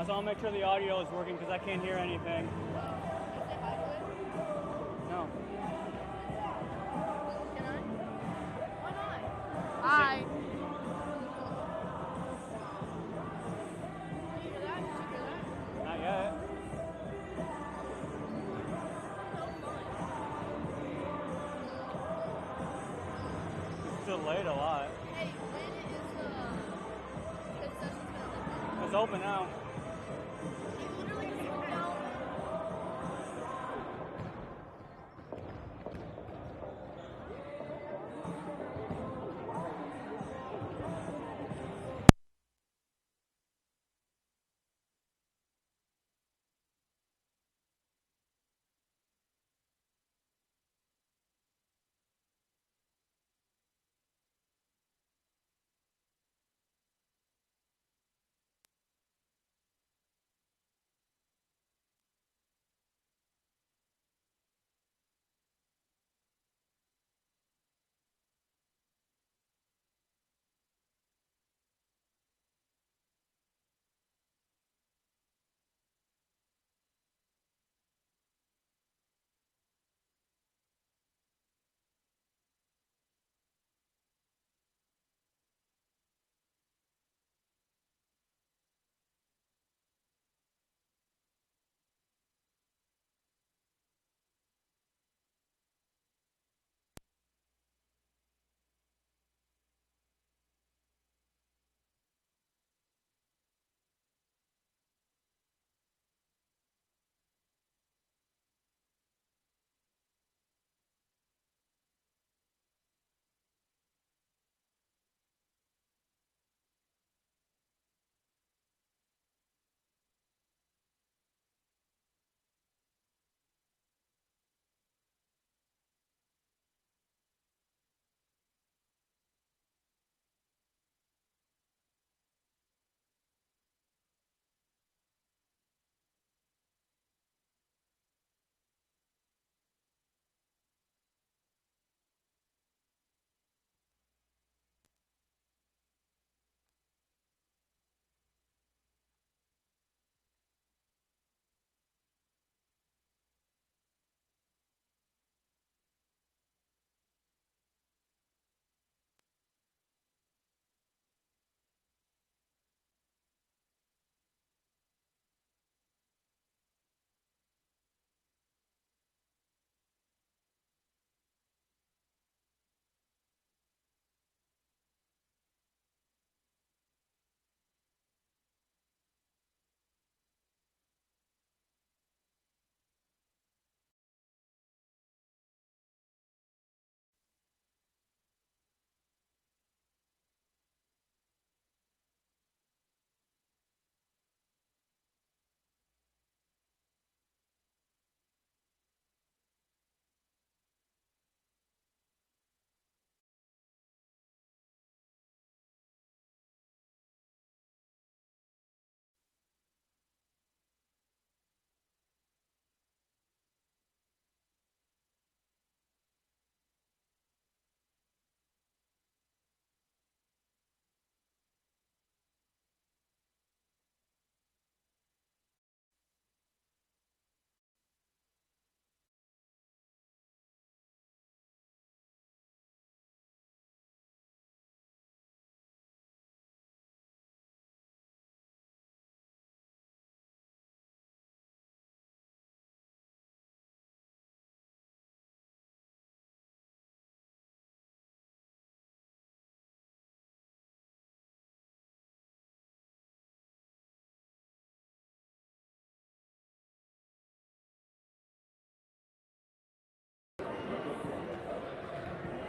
so I'll make sure the audio is working because I can't hear anything. No. Can I? Why not? Hi. Did you hear that? Did you hear that? Not yet. It's delayed a lot. Hey, when is the concessions gonna open? It's open now. You literally just went out.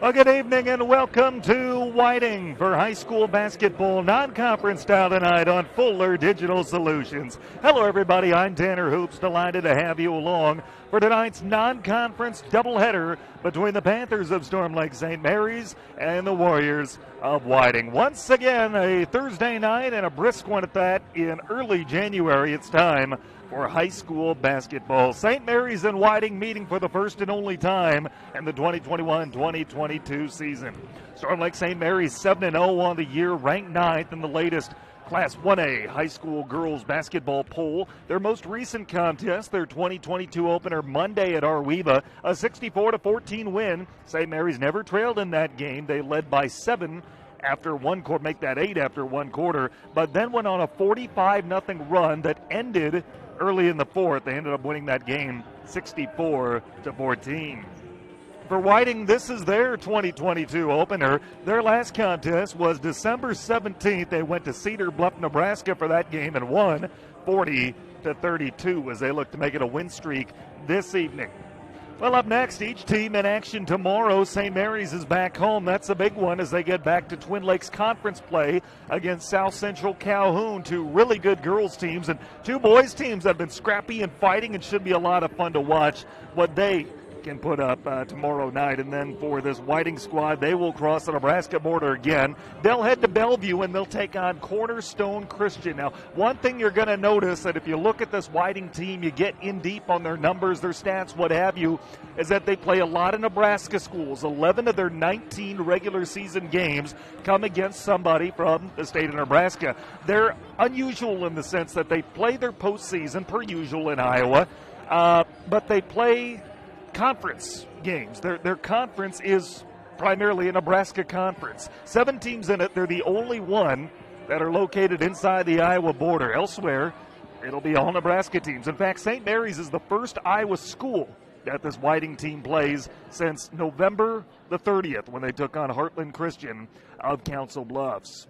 Well, good evening and welcome to Whiting for high school basketball non-conference style tonight on Fuller Digital Solutions. Hello, everybody. I'm Tanner Hoops. Delighted to have you along for tonight's non-conference doubleheader between the Panthers of Storm Lake St. Mary's and the Warriors of Whiting. Once again, a Thursday night and a brisk one at that in early January. It's time for high school basketball. St. Mary's and Whiting meeting for the first and only time in the 2021-2022 season. Storm Lake St. Mary's 7-0 on the year, ranked 9th in the latest Class 1A high school girls basketball poll. Their most recent contest, their 2022 opener Monday at Arweva, a 64-14 win. St. Mary's never trailed in that game. They led by 7 after one quarter, make that 8 after one quarter, but then went on a 45-0 run that ended early in the fourth. They ended up winning that game 64-14. For Whiting, this is their 2022 opener. Their last contest was December 17th. They went to Cedar Bluff, Nebraska for that game and won 40-32 as they look to make it a win streak this evening. Well, up next, each team in action tomorrow. St. Mary's is back home. That's a big one as they get back to Twin Lakes Conference play against South Central Calhoun, two really good girls teams and two boys teams that have been scrappy and fighting and should be a lot of fun to watch what they can put up tomorrow night. And then for this Whiting squad, they will cross the Nebraska border again. They'll head to Bellevue and they'll take on Cornerstone Christian. Now, one thing you're going to notice that if you look at this Whiting team, you get in deep on their numbers, their stats, what have you, is that they play a lot of Nebraska schools. 11 of their 19 regular season games come against somebody from the state of Nebraska. They're unusual in the sense that they play their postseason per usual in Iowa, but they play conference games. Their conference is primarily a Nebraska conference. 7 teams in it. They're the only one that are located inside the Iowa border. Elsewhere, it'll be all Nebraska teams. In fact, St. Mary's is the first Iowa school that this Whiting team plays since November the 30th when they took on Heartland Christian of Council Bluffs.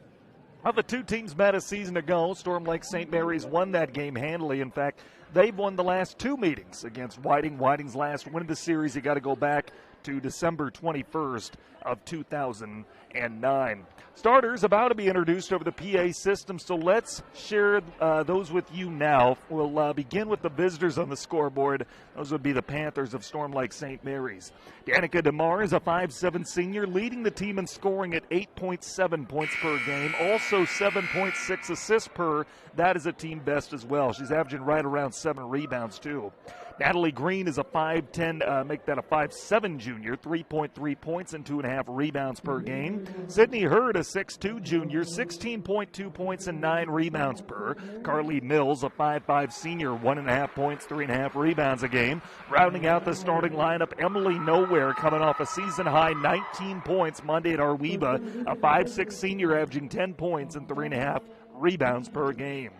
Well, the two teams met a season ago. Storm Lake St. Mary's won that game handily. In fact, they've won the last 2 meetings against Whiting. Whiting's last win of the series, you got to go back to December 21st of 2009. Starters about to be introduced over the PA system, so let's share those with you now. We'll begin with the visitors on the scoreboard. Those would be the Panthers of Storm Lake St. Mary's. Danica DeMar is a 5'7 senior, leading the team in scoring at 8.7 points per game, also 7.6 assists per. That is a team best as well. She's averaging right around 7 rebounds, too. Natalie Green is a 5'10", make that a 5'7 junior, 3.3 points and 2.5 rebounds per game. Sydney Hurd, a 6'2 junior, 16.2 points and 9 rebounds per. Carly Mills, a 5'5 senior, 1.5 points, 3.5 rebounds a game. Rounding out the starting lineup, Emily Nowhere coming off a season-high 19 points Monday at Arweva, a 5'6 senior averaging 10 points and 3.5 rebounds per game.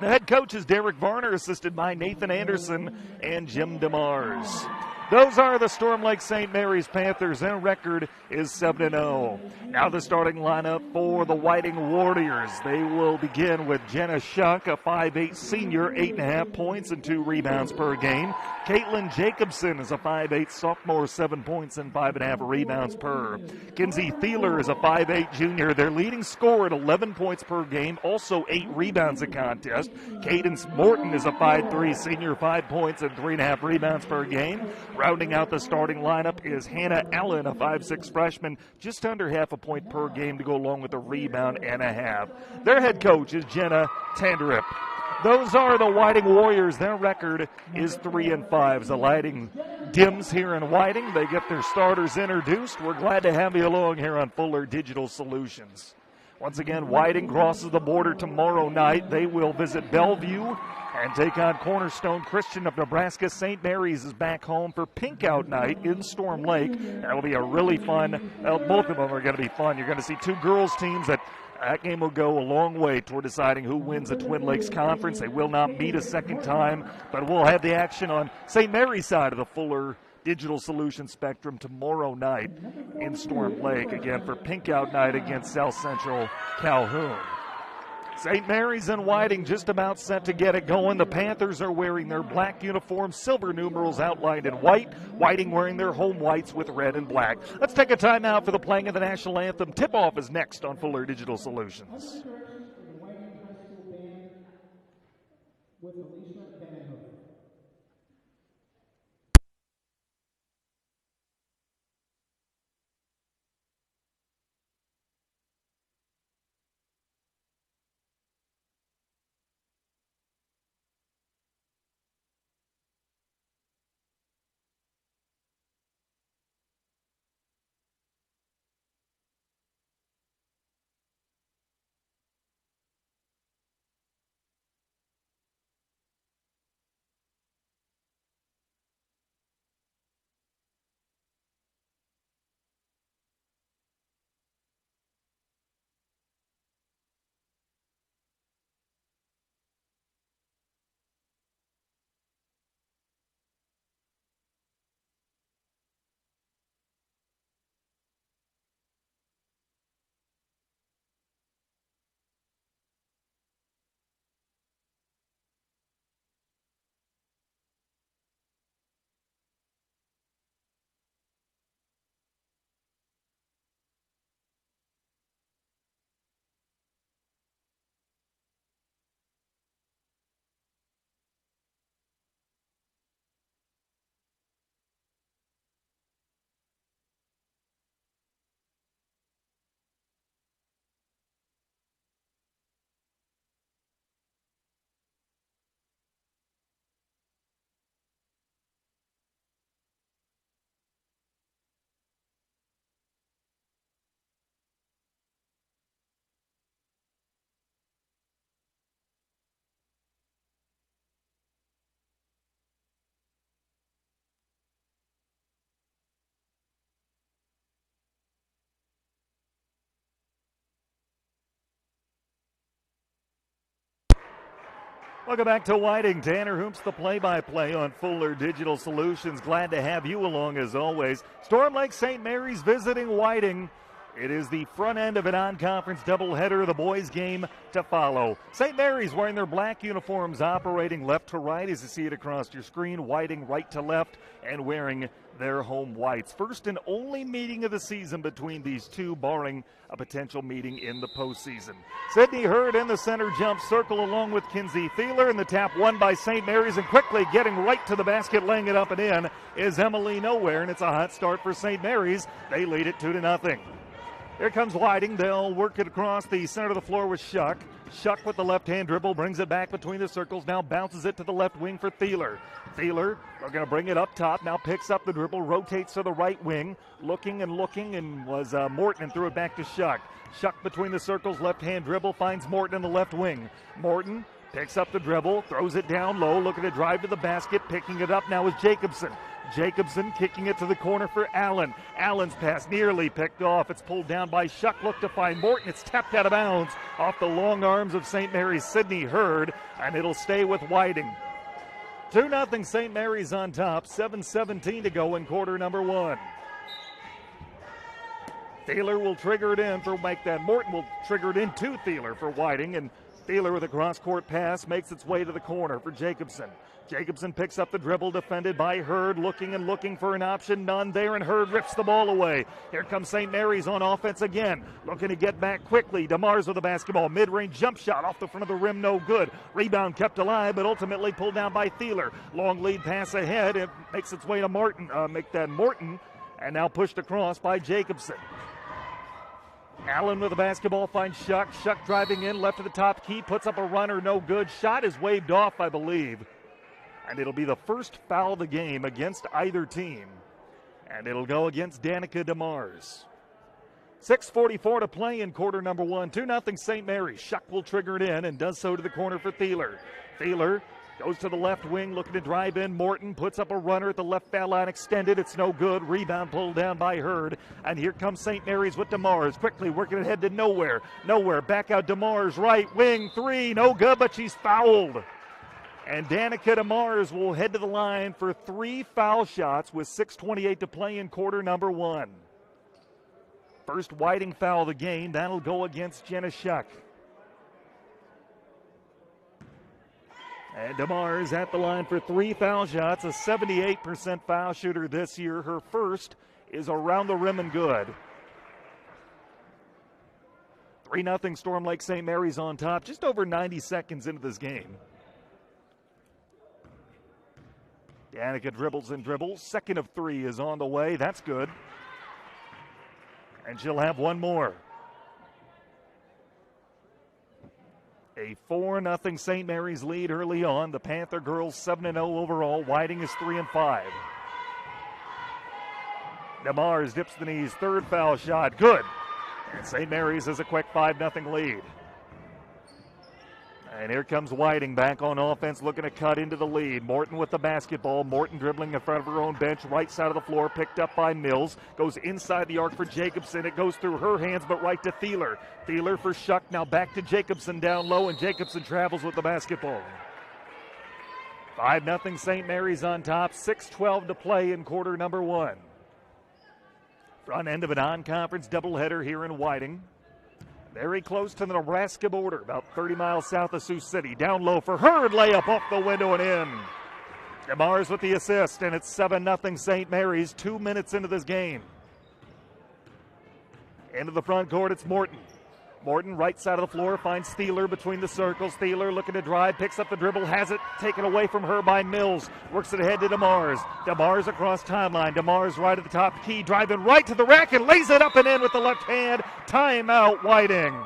The head coach is Derek Varner, assisted by Nathan Anderson and Jim DeMars. Those are the Storm Lake St. Mary's Panthers. Their record is 7-0. Now the starting lineup for the Whiting Warriors. They will begin with Jenna Shuck, a 5'8 senior, 8.5 points and 2 rebounds per game. Caitlin Jacobson is a 5'8 sophomore, 7 points and 5.5 rebounds per. Kinsey Thieler is a 5'8 junior. Their leading scorer at 11 points per game, also 8 rebounds a contest. Cadence Morton is a 5'3 senior, 5 points and 3.5 rebounds per game. Rounding out the starting lineup is Hannah Allen, a 5'6 freshman, just under half a point per game to go along with a rebound and a half. Their head coach is Jenna Tanderip. Those are the Whiting Warriors. Their record is 3-5. The lighting dims here in Whiting. They get their starters introduced. We're glad to have you along here on Fuller Digital Solutions. Once again, Whiting crosses the border tomorrow night. They will visit Bellevue and take on Cornerstone Christian of Nebraska. St. Mary's is back home for Pink Out Night in Storm Lake. That'll be a really fun, both of them are going to be fun. You're going to see two girls teams that game will go a long way toward deciding who wins the Twin Lakes Conference. They will not meet a second time, but we'll have the action on St. Mary's side of the Fuller Digital Solution Spectrum tomorrow night in Storm Lake, again for Pink Out Night against South Central Calhoun. St. Mary's and Whiting just about set to get it going. The Panthers are wearing their black uniforms, silver numerals outlined in white. Whiting wearing their home whites with red and black. Let's take a timeout for the playing of the national anthem. Tip-off is next on Fuller Digital Solutions. Welcome back to Whiting. Tanner Hoops, the play-by-play on Fuller Digital Solutions. Glad to have you along as always. Storm Lake St. Mary's visiting Whiting. It is the front end of a non-conference doubleheader, the boys' game to follow. St. Mary's wearing their black uniforms, operating left to right as you see it across your screen. Whiting right to left and wearing their home whites. First and only meeting of the season between these two, barring a potential meeting in the postseason. Sydney Hurd in the center jump circle along with Kinsey Thieler, and the tap won by St. Mary's, and quickly getting right to the basket, laying it up and in is Emily Nowhere, and it's a hot start for St. Mary's. They lead it 2-0. Here comes Whiting. They'll work it across the center of the floor with Shuck. Shuck with the left-hand dribble, brings it back between the circles, now bounces it to the left wing for Thieler. Thieler, they're going to bring it up top, now picks up the dribble, rotates to the right wing, looking, and was Morton, and threw it back to Shuck. Shuck between the circles, left-hand dribble, finds Morton in the left wing. Morton picks up the dribble, throws it down low, looking to drive to the basket, picking it up now is Jacobson. Jacobson kicking it to the corner for Allen. Allen's pass nearly picked off. It's pulled down by Shuck. Look to find Morton. It's tapped out of bounds off the long arms of St. Mary's Sydney Hurd, and it'll stay with Whiting. 2-0 St. Mary's on top. 7:17 to go in quarter number one. Thieler will trigger it in for make that. Morton will trigger it in to Thieler for Whiting, and Thieler with a cross-court pass makes its way to the corner for Jacobson. Jacobson picks up the dribble, defended by Hurd, looking for an option, none there, and Hurd rips the ball away. Here comes St. Mary's on offense again, looking to get back quickly. DeMars with the basketball, mid-range jump shot off the front of the rim, no good. Rebound kept alive, but ultimately pulled down by Thieler. Long lead pass ahead, it makes its way to Morton, and now pushed across by Jacobson. Allen with the basketball finds Shuck. Shuck driving in, left to the top key, puts up a runner, no good. Shot is waved off, I believe. And it'll be the first foul of the game against either team. And it'll go against Danica DeMars. 6:44 to play in quarter number one. 2-0 St. Mary's. Shuck will trigger it in and does so to the corner for Thieler. Thieler goes to the left wing, looking to drive in. Morton puts up a runner at the left foul line, extended. It's no good. Rebound pulled down by Hurd. And here comes St. Mary's with DeMars. Quickly working ahead to Nowhere. Back out DeMars, right wing, three. No good, but she's fouled. And Danica DeMars will head to the line for 3 foul shots with 6:28 to play in quarter number one. First Whiting foul of the game. That'll go against Jenna Shuck. And DeMars at the line for 3 foul shots, a 78% foul shooter this year. Her first is around the rim and good. 3-0 Storm Lake St. Mary's on top, just over 90 seconds into this game. Danica dribbles and dribbles. Second of 3 is on the way. That's good. And she'll have one more. A 4-0 St. Mary's lead early on. The Panther girls 7-0 overall. Whiting is 3-5. DeMars dips the knees. Third foul shot. Good. And St. Mary's has a quick 5-0 lead. And here comes Whiting back on offense, looking to cut into the lead. Morton with the basketball. Morton dribbling in front of her own bench, right side of the floor, picked up by Mills. Goes inside the arc for Jacobson. It goes through her hands, but right to Thieler. Thieler for Shuck, now back to Jacobson down low, and Jacobson travels with the basketball. 5-0 St. Mary's on top, 6:12 to play in quarter number one. Front end of a non-conference doubleheader here in Whiting. Very close to the Nebraska border, about 30 miles south of Sioux City. Down low for Hurd, layup off the window and in. DeMars with the assist, and it's 7-0 St. Mary's, 2 minutes into this game. Into the front court, it's Morton. Morton, right side of the floor, finds Thieler between the circles. Thieler looking to drive, picks up the dribble, has it taken away from her by Mills. Works it ahead to DeMars. DeMars across timeline. DeMars right at the top key, driving right to the rack and lays it up and in with the left hand. Timeout, Whiting.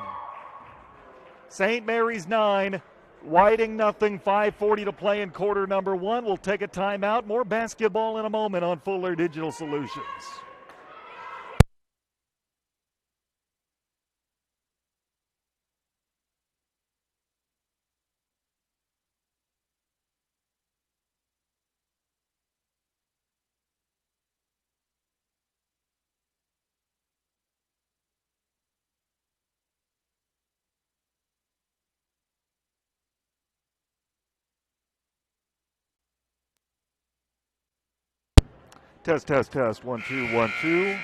St. Mary's 9, Whiting nothing. 5:40 to play in quarter number one. We'll take a timeout. More basketball in a moment on Fuller Digital Solutions. Test, test, test. 1, 2, 1, 2.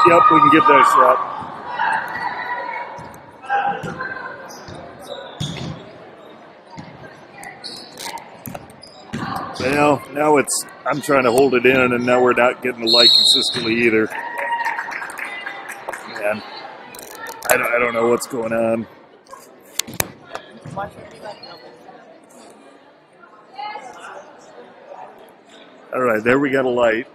Yep, we can give that a shot. Well, now I'm trying to hold it in, and now we're not getting the light consistently either. Man, I don't know what's going on. All right, there we got a light.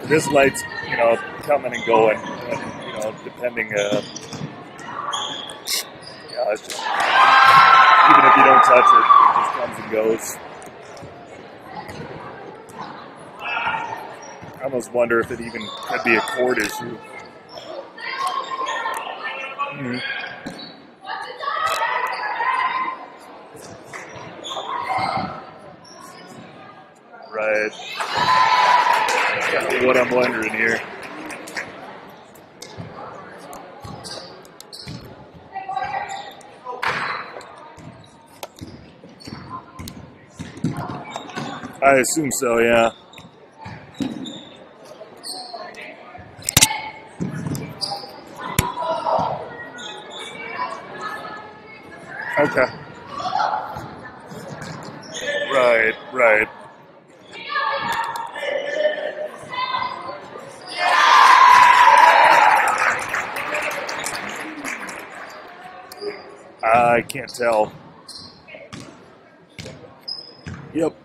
This light's, coming and going, depending, it's just, even if you don't touch it, it just comes and goes. I almost wonder if it even could be a cord issue. Right. That's kind of what I'm wondering here. I assume so, yeah. Okay. Right. I can't tell. Yep.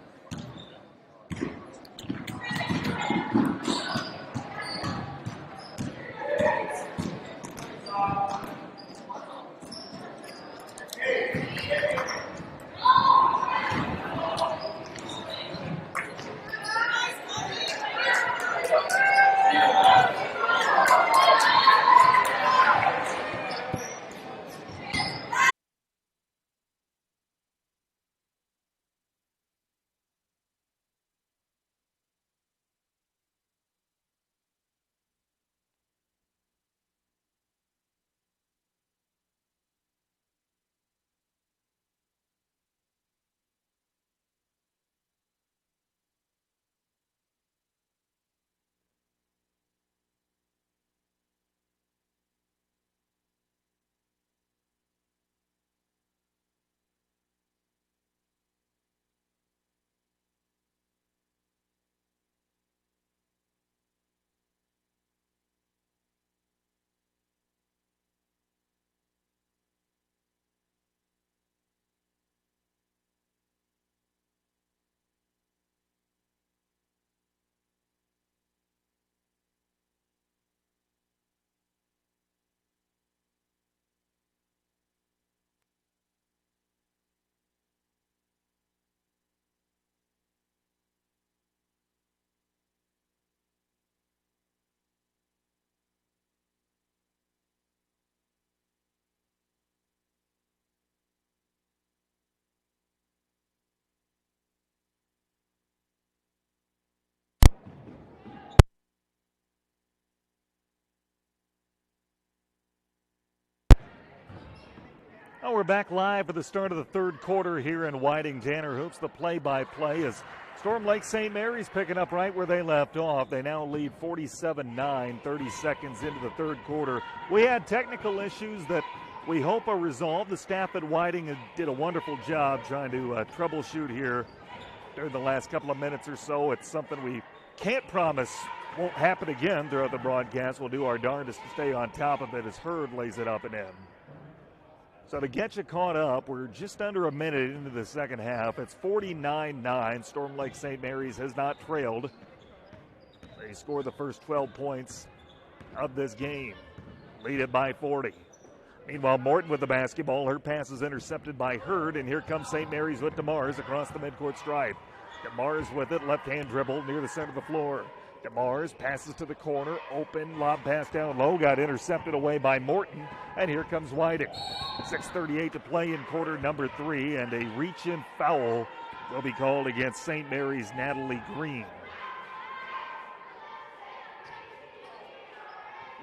Well, we're back live for the start of the third quarter here in Whiting. Tanner Hoops, the play-by-play as Storm Lake St. Mary's picking up right where they left off. They now lead 47-9, 30 seconds into the third quarter. We had technical issues that we hope are resolved. The staff at Whiting did a wonderful job trying to troubleshoot here during the last couple of minutes or so. It's something we can't promise won't happen again throughout the broadcast. We'll do our darndest to stay on top of it as Hurd lays it up and in. So to get you caught up, we're just under a minute into the second half. It's 49-9. Storm Lake St. Mary's has not trailed. They scored the first 12 points of this game. Lead it by 40. Meanwhile, Morton with the basketball. Her pass is intercepted by Hurd, and here comes St. Mary's with DeMars across the midcourt stripe. DeMars with it, left-hand dribble near the center of the floor. DeMars passes to the corner, open, lob pass down low, got intercepted away by Morton, and here comes Whiting. 6:38 to play in quarter number 3, and a reach-in foul will be called against St. Mary's Natalie Green.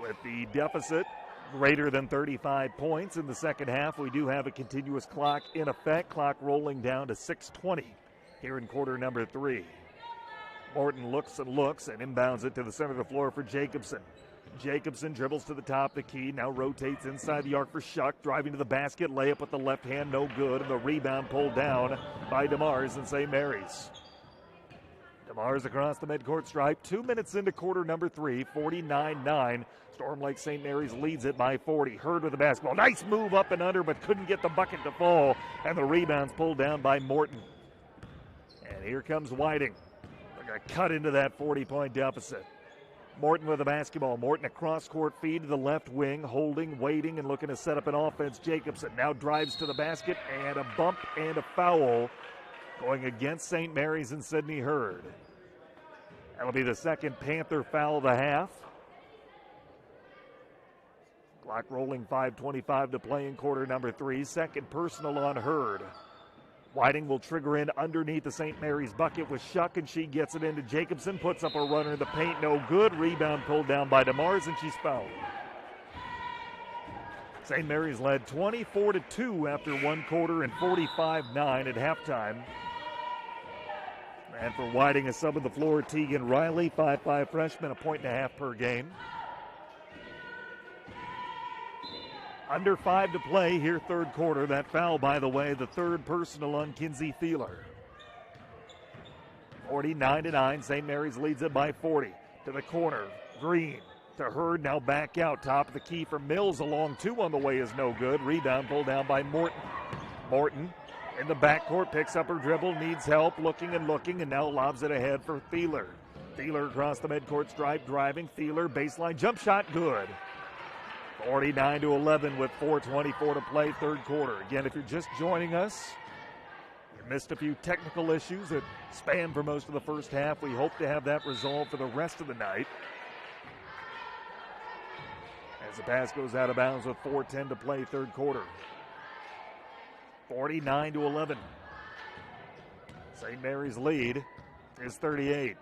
With the deficit greater than 35 points in the second half, we do have a continuous clock in effect, clock rolling down to 6:20 here in quarter number 3. Morton looks and inbounds it to the center of the floor for Jacobson. Jacobson dribbles to the top of the key, now rotates inside the arc for Shuck, driving to the basket, layup with the left hand, no good, and the rebound pulled down by DeMars and St. Mary's. DeMars across the midcourt stripe, 2 minutes into quarter number 3, 49-9. Storm Lake St. Mary's leads it by 40. Hurd with the basketball, nice move up and under, but couldn't get the bucket to fall, and the rebound's pulled down by Morton. And here comes Whiting. They're going to cut into that 40-point deficit. Morton with the basketball. Morton a cross-court feed to the left wing, holding, waiting, and looking to set up an offense. Jacobson now drives to the basket, and a bump and a foul going against St. Mary's and Sydney Hurd. That'll be the second Panther foul of the half. Clock rolling, 5:25 to play in quarter number 3. Second personal on Hurd. Whiting will trigger in underneath the St. Mary's bucket with Shuck, and she gets it into Jacobson, puts up a runner in the paint, no good. Rebound pulled down by DeMars, and she's fouled. St. Mary's led 24-2 after one quarter and 45-9 at halftime. And for Whiting, a sub of the floor, Tegan Riley, 5'5" freshman, 1.5 points per game. Under 5 to play here, third quarter. That foul, by the way, the third personal on Kinsey Thieler. 49-9. St. Mary's leads it by 40. To the corner, Green to Hurd. Now back out, top of the key for Mills. Along 2 on the way is no good. Rebound pulled down by Morton. Morton in the backcourt, picks up her dribble, needs help, looking, and now lobs it ahead for Thieler. Thieler across the midcourt stripe, driving. Thieler, baseline jump shot, good. 49-11 with 4:24 to play, third quarter. Again, if you're just joining us, you missed a few technical issues that spanned for most of the first half. We hope to have that resolved for the rest of the night. As the pass goes out of bounds with 4:10 to play, third quarter. 49-11. St. Mary's lead is 38.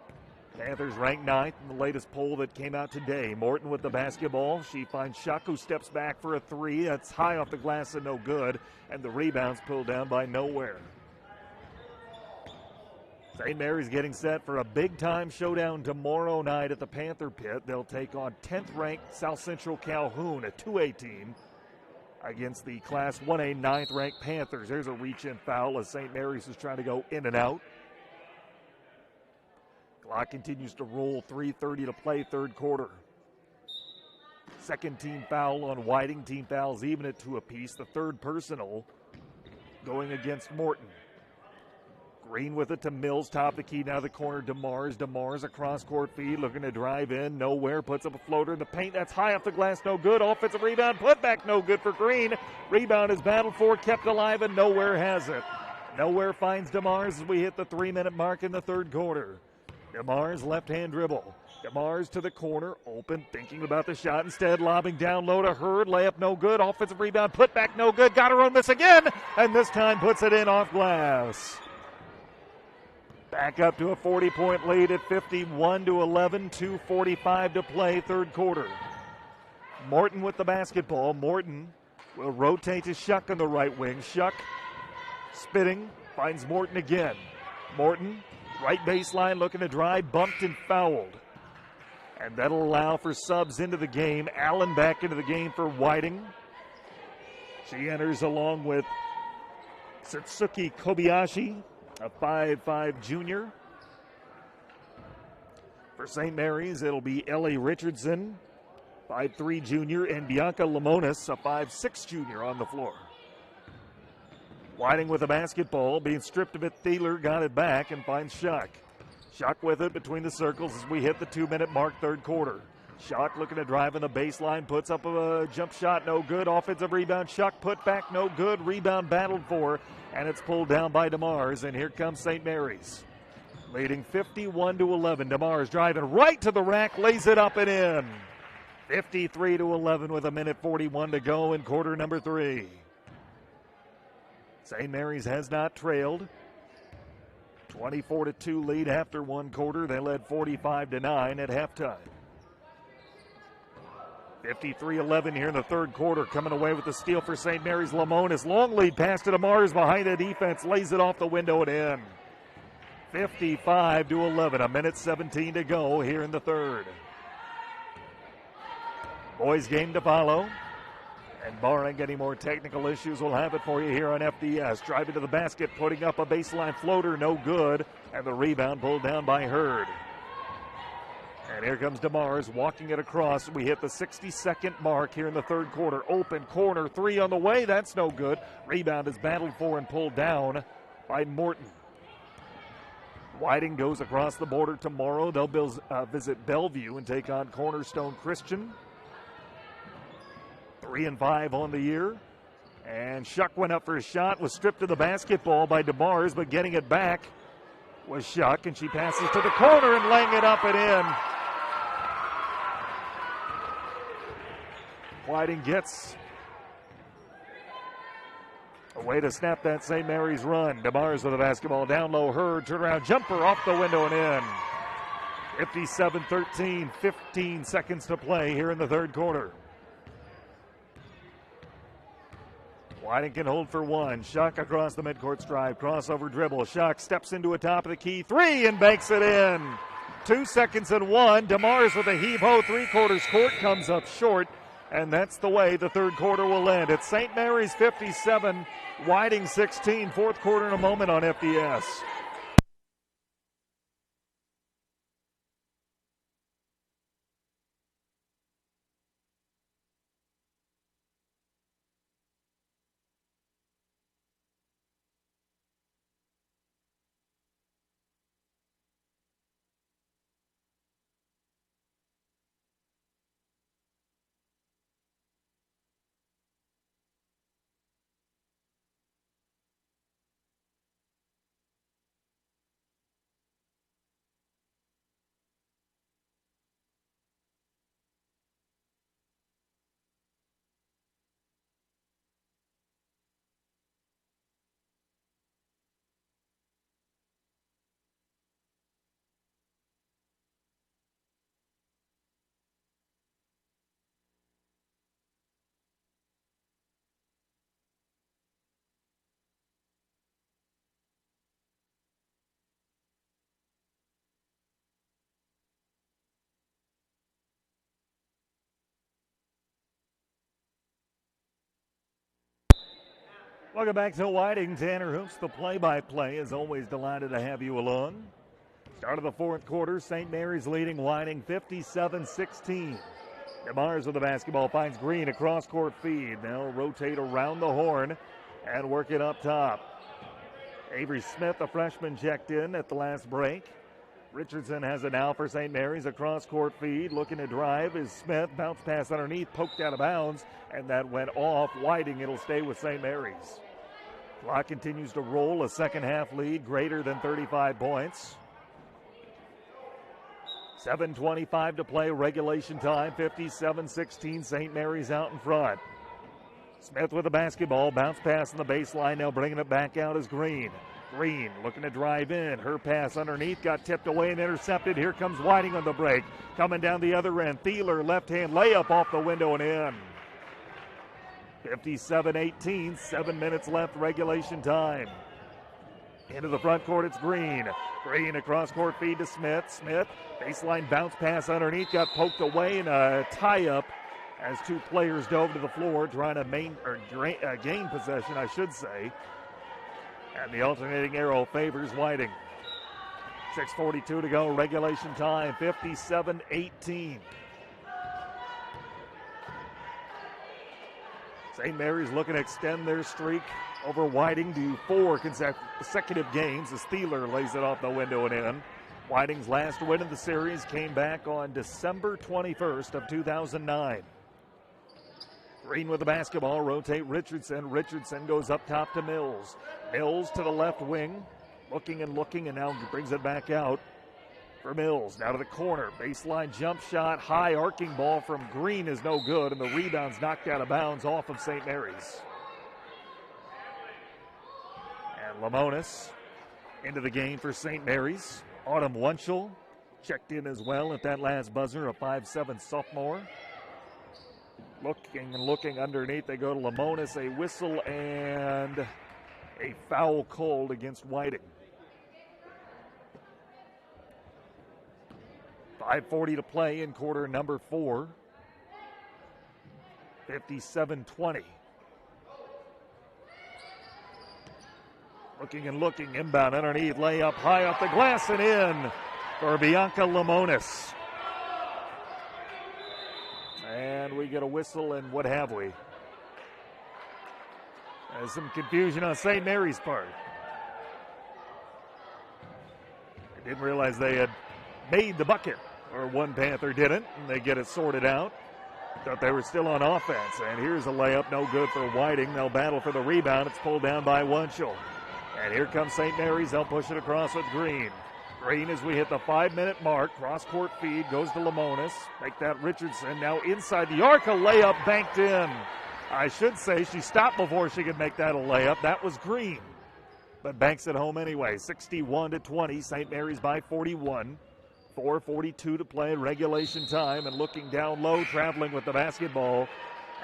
Panthers ranked 9th in the latest poll that came out today. Morton with the basketball. She finds Shuck, who steps back for a 3. That's high off the glass and no good. And the rebound's pulled down by Nowhere. St. Mary's getting set for a big-time showdown tomorrow night at the Panther Pit. They'll take on 10th ranked South Central Calhoun, a 2A team, against the Class 1A 9th ranked Panthers. There's a reach-in foul as St. Mary's is trying to go in and out. Clock continues to roll, 3:30 to play, third quarter. Second team foul on Whiting. Team fouls even at 2 apiece. The third personal going against Morton. Green with it to Mills, top of the key, now the corner, DeMars. DeMars, a cross-court feed, looking to drive in, Nowhere, puts up a floater in the paint. That's high off the glass, no good. Offensive rebound, put back, no good for Green. Rebound is battled for, kept alive, and Nowhere has it. Nowhere finds DeMars as we hit the 3-minute mark in the third quarter. DeMars, left-hand dribble. DeMars to the corner, open, thinking about the shot. Instead, lobbing down low to Hurd. Layup no good. Offensive rebound, put back no good. Got her own miss again, and this time puts it in off glass. Back up to a 40-point lead at 51-11, 2:45 to play, third quarter. Morton with the basketball. Morton will rotate to Shuck on the right wing. Shuck spinning, finds Morton again. Morton, right baseline, looking to drive, bumped and fouled. And that'll allow for subs into the game. Allen back into the game for Whiting. She enters along with Satsuki Kobayashi, a 5'5 junior. For St. Mary's, it'll be Ellie Richardson, 5'3 junior, and Bianca Lamonis, a 5'6 junior on the floor. Whiting with a basketball, being stripped of it. Thieler got it back and finds Shuck. Shuck with it between the circles as we hit the 2-minute mark, third quarter. Shuck looking to drive in the baseline, puts up a jump shot, no good. Offensive rebound, Shuck put back, no good. Rebound battled for, and it's pulled down by DeMars, and here comes St. Mary's. Leading 51-11. DeMars driving right to the rack, lays it up and in. 53-11 with 1:41 to go in quarter number 3. St. Mary's has not trailed. 24-2 lead after one quarter. They led 45-9 at halftime. 53-11 here in the third quarter. Coming away with the steal for St. Mary's. Lamonis, long lead pass to DeMars behind the defense. Lays it off the window and in. 55-11, 1:17 to go here in the third. Boys game to follow. And barring any more technical issues, we'll have it for you here on FDS. Driving to the basket, putting up a baseline floater, no good. And the rebound pulled down by Hurd. And here comes DeMars walking it across. We hit the 60-second mark here in the third quarter. Open corner, three on the way. That's no good. Rebound is battled for and pulled down by Morton. Whiting goes across the border tomorrow. They'll visit Bellevue and take on Cornerstone Christian. 3-5 on the year. And Shuck went up for a shot, was stripped of the basketball by DeMars, but getting it back was Shuck, and she passes to the corner and laying it up and in. Whiting gets a way to snap that St. Mary's run. DeMars with the basketball down low. Hurd turnaround jumper off the window and in. 57-13, 15 seconds to play here in the third quarter. Whiting can hold for one. Shuck across the midcourt stripe. Crossover dribble. Shuck steps into a top of the key. Three and banks it in. 2 seconds and one. DeMars with a heave-ho three-quarters court comes up short. And that's the way the third quarter will end. It's St. Mary's 57, Whiting 16. Fourth quarter in a moment on FDS. Welcome back to Whiting. Tanner Hoops, the play-by-play. As always, delighted to have you along. Start of the fourth quarter, St. Mary's leading Whiting 57-16. DeMars with the basketball finds Green, a cross-court feed. Now rotate around the horn and work it up top. Avery Smith, a freshman, checked in at the last break. Richardson has it now for St. Mary's, a cross-court feed. Looking to drive is Smith. Bounce pass underneath, poked out of bounds, and that went off. Whiting, it'll stay with St. Mary's. Clock continues to roll, a second-half lead greater than 35 points. 7:25 to play, regulation time, 57-16. St. Mary's out in front. Smith with the basketball, bounce pass on the baseline, now bringing it back out is Green. Green looking to drive in. Her pass underneath got tipped away and intercepted. Here comes Whiting on the break. Coming down the other end. Thieler left hand layup off the window and in. 57-18, 7 minutes left, regulation time. Into the front court, it's Green. Green across court feed to Smith. Smith, baseline bounce pass underneath, got poked away, and a tie-up as two players dove to the floor trying to gain possession, I should say. And the alternating arrow favors Whiting. 6:42 to go, regulation time, 57-18. St. Mary's looking to extend their streak over Whiting to 4 consecutive games as Thieler lays it off the window and in. Whiting's last win of the series came back on December 21st of 2009. Green with the basketball, rotate Richardson. Richardson goes up top to Mills. Mills to the left wing, looking and now brings it back out for Mills. Now to the corner, baseline jump shot, high arcing ball from Green is no good, and the rebound's knocked out of bounds off of St. Mary's. And Lamonis into the game for St. Mary's. Autumn Wunschel checked in as well at that last buzzer, a 5'7" sophomore. Looking underneath, they go to Lamonis, a whistle and a foul called against Whiting. 5:40 to play in quarter number 4. 57-20. Looking, inbound underneath, layup high off the glass and in for Bianca Lamonis. And we get a whistle, and what have we? There's some confusion on St. Mary's part. I didn't realize they had made the bucket, or one Panther didn't, and they get it sorted out. Thought they were still on offense, and here's a layup, no good for Whiting. They'll battle for the rebound. It's pulled down by Wunschel. And here comes St. Mary's. They'll push it across with Green. Green, as we hit the 5-minute mark, cross-court feed goes to Lamonis. Make that Richardson. Now inside the arc, a layup banked in. I should say she stopped before she could make that a layup. That was Green, but banks it home anyway. 61-20, St. Mary's by 41. 4:42 to play in regulation time, and looking down low, traveling with the basketball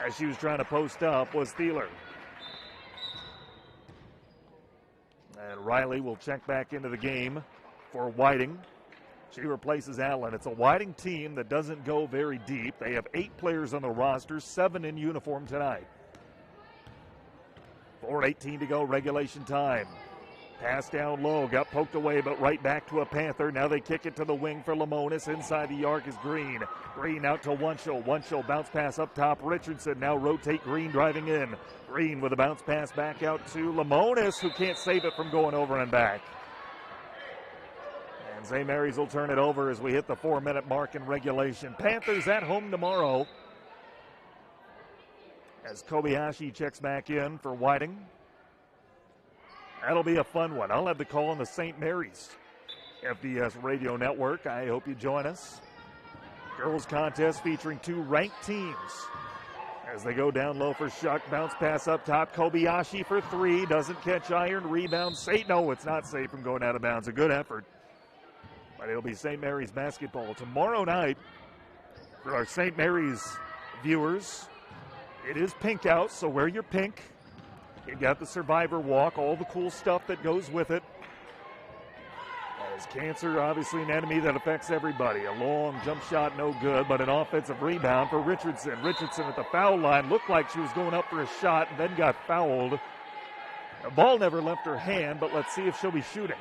as she was trying to post up was Thieler. And Riley will check back into the game for Whiting. She replaces Allen. It's a Whiting team that doesn't go very deep. They have 8 players on the roster, 7 in uniform tonight. 4:18 to go, regulation time. Pass down low, got poked away, but right back to a Panther. Now they kick it to the wing for Lamonis. Inside the arc is Green. Green out to Wunschel. Wunschel bounce pass up top. Richardson now rotate Green driving in. Green with a bounce pass back out to Lamonis, who can't save it from going over and back. And St. Mary's will turn it over as we hit the 4-minute mark in regulation. Panthers at home tomorrow as Kobayashi checks back in for Whiting. That'll be a fun one. I'll have the call on the St. Mary's FDS radio network. I hope you join us. Girls contest featuring 2 ranked teams as they go down low for Shuck. Bounce pass up top. Kobayashi for 3. Doesn't catch iron. Rebound. No, it's not safe from going out of bounds. A good effort. But it'll be St. Mary's basketball tomorrow night for our St. Mary's viewers. It is pink out, so wear your pink. You got the survivor walk, all the cool stuff that goes with it. As cancer, obviously an enemy that affects everybody. A long jump shot, no good, but an offensive rebound for Richardson. Richardson at the foul line, looked like she was going up for a shot and then got fouled. The ball never left her hand, but let's see if she'll be shooting.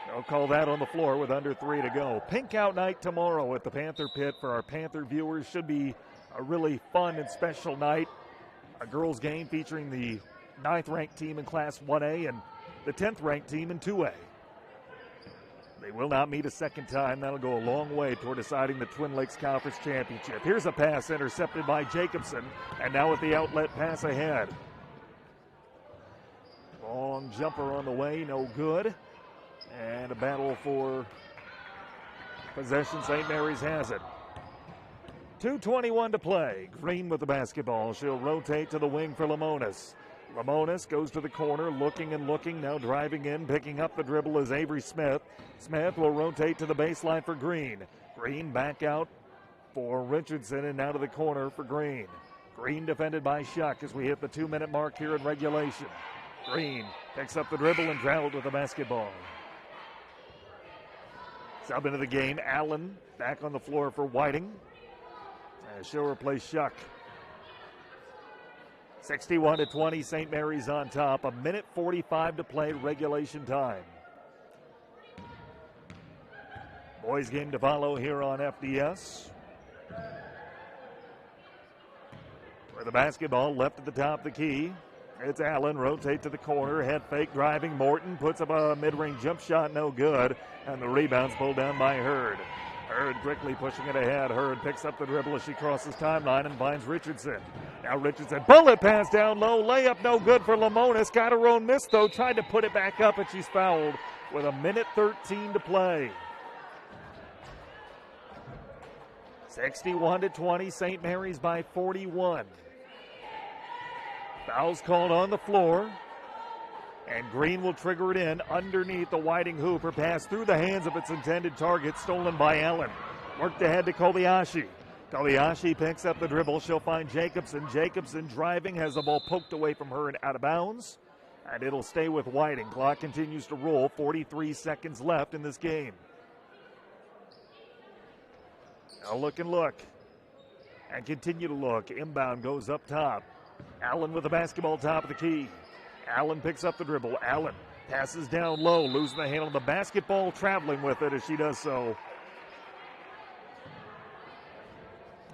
They'll call that on the floor with under 3 to go. Pink out night tomorrow at the Panther Pit for our Panther viewers. Should be a really fun and special night. A girls game featuring the 9th-ranked team in Class 1A and the 10th-ranked team in 2A. They will not meet a second time. That'll go a long way toward deciding the Twin Lakes Conference Championship. Here's a pass intercepted by Jacobson, and now with the outlet pass ahead. Long jumper on the way, no good. And a battle for possession. St. Mary's has it. 2:21 to play. Green with the basketball. She'll rotate to the wing for Lamonis. Lamonis goes to the corner, looking, now driving in, picking up the dribble is Avery Smith. Smith will rotate to the baseline for Green. Green back out for Richardson, and now to the corner for Green. Green defended by Shuck as we hit the 2-minute mark here in regulation. Green picks up the dribble and traveled with the basketball. Sub into the game, Allen back on the floor for Whiting. She'll replace Shuck. 61-20, St. Mary's on top. 1:45 to play, regulation time. Boys game to follow here on FDS. Where the basketball left at the top of the key. It's Allen, rotate to the corner, head fake, driving. Morton puts up a mid-range jump shot, no good. And the rebound's pulled down by Hurd. Hurd quickly pushing it ahead. Hurd picks up the dribble as she crosses timeline and finds Richardson. Now Richardson, bullet pass down low, layup no good for Lamonis. Got her own miss though, tried to put it back up and she's fouled with 1:13 to play. 61-20, St. Mary's by 41. Foul's called on the floor. And Green will trigger it in underneath the Whiting hoop. Her pass through the hands of its intended target, stolen by Allen. Worked ahead to Kobayashi. Kobayashi picks up the dribble. She'll find Jacobson. Jacobson driving, has the ball poked away from her and out of bounds. And it'll stay with Whiting. Clock continues to roll. 43 seconds left in this game. Now look and look. And continue to look. Inbound goes up top. Allen with the basketball top of the key. Allen picks up the dribble. Allen passes down low, losing the handle of the basketball, traveling with it as she does so.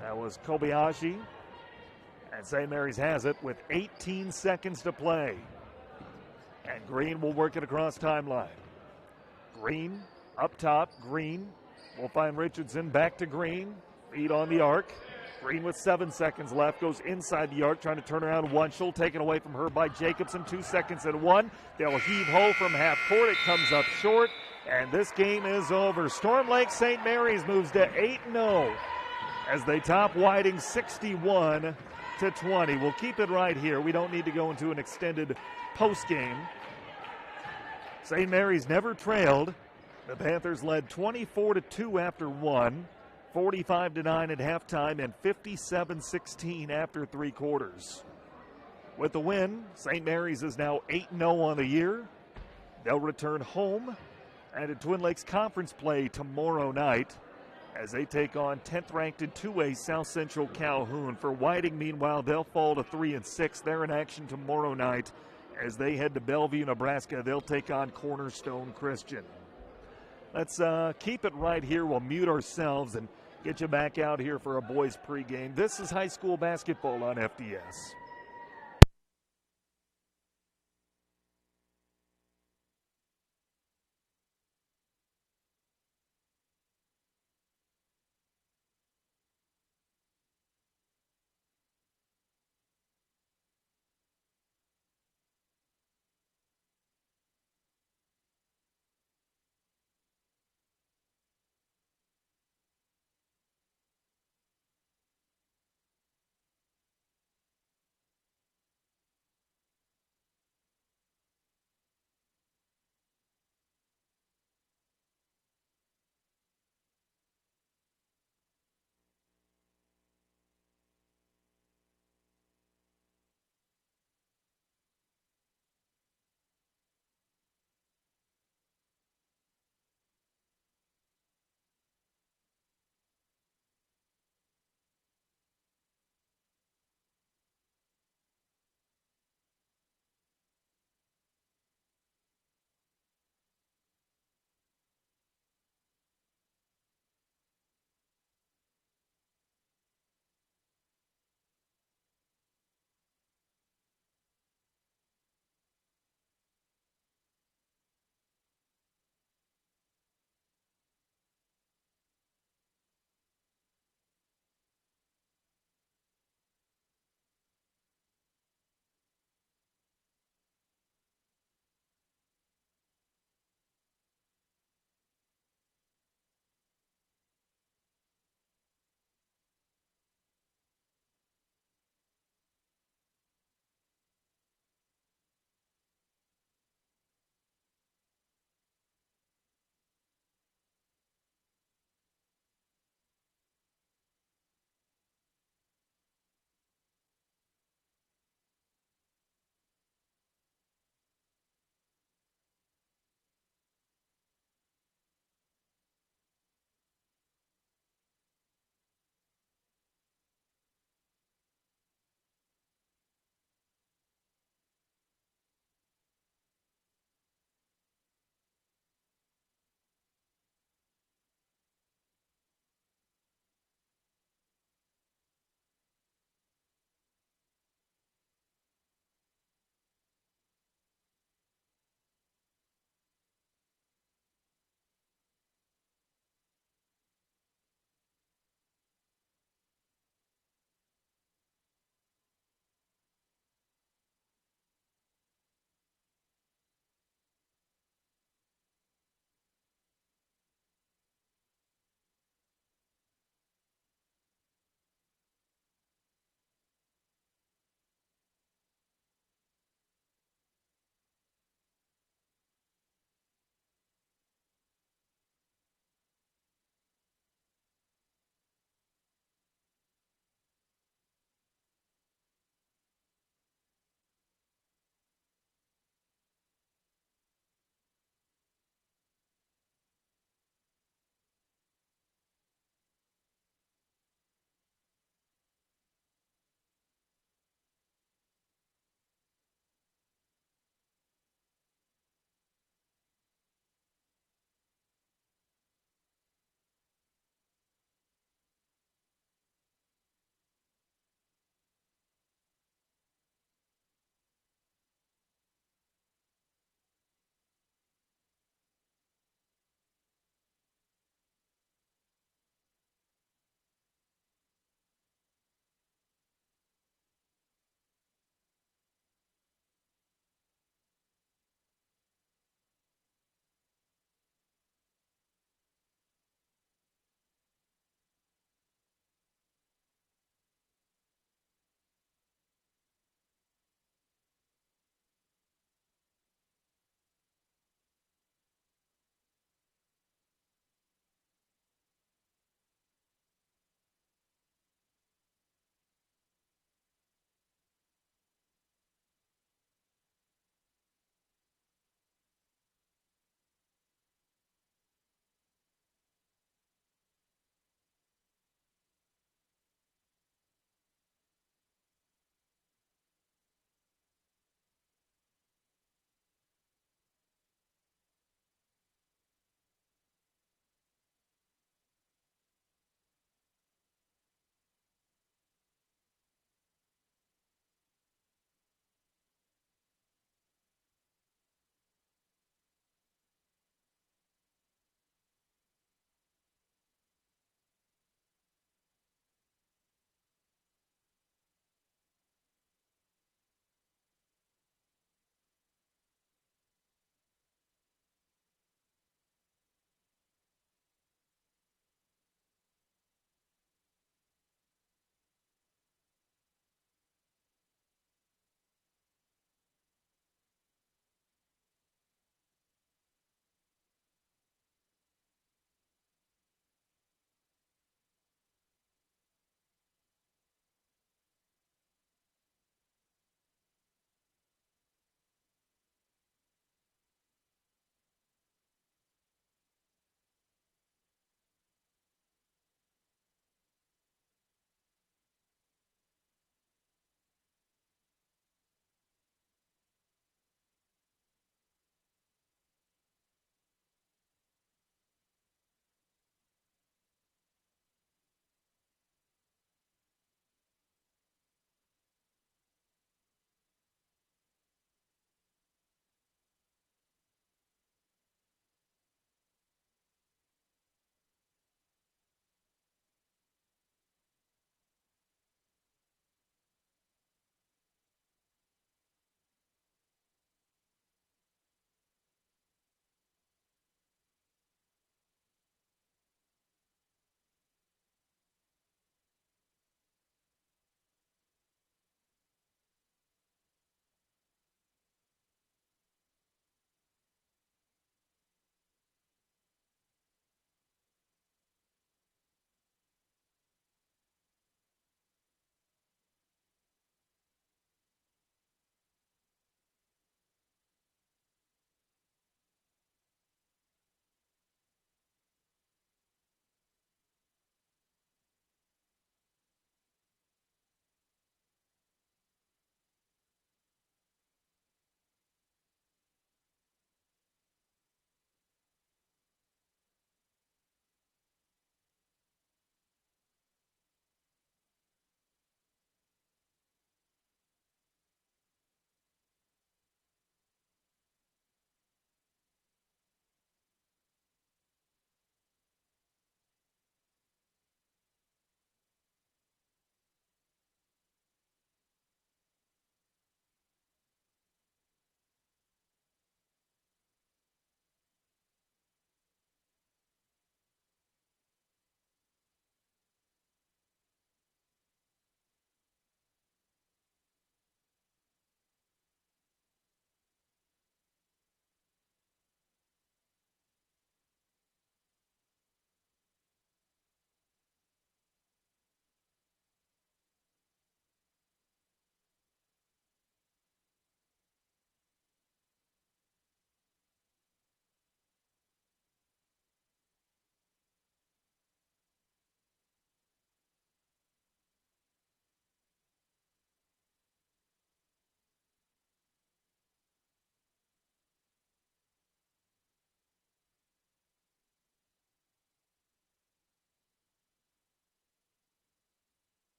That was Kobayashi. And St. Mary's has it with 18 seconds to play. And Green will work it across timeline. Green up top. Green will find Richardson. Back to Green. Feed on the arc. Green with 7 seconds left, goes inside the arc, trying to turn around one. She'll taken away from her by Jacobson. 2 seconds and one. They'll heave ho from half court. It comes up short, and this game is over. Storm Lake St. Mary's moves to 8-0 as they top Whiting 61-20. We'll keep it right here. We don't need to go into an extended post game. St. Mary's never trailed. The Panthers led 24-2 after one. 45-9 at halftime and 57-16 after three quarters. With the win, St. Mary's is now 8-0 on the year. They'll return home and to Twin Lakes Conference play tomorrow night as they take on 10th ranked in 2A South Central Calhoun. For Whiting, meanwhile, they'll fall to 3-6. They're in action tomorrow night as they head to Bellevue, Nebraska. They'll take on Cornerstone Christian. Let's keep it right here. We'll mute ourselves and get you back out here for a boys pregame. This is high school basketball on FDS.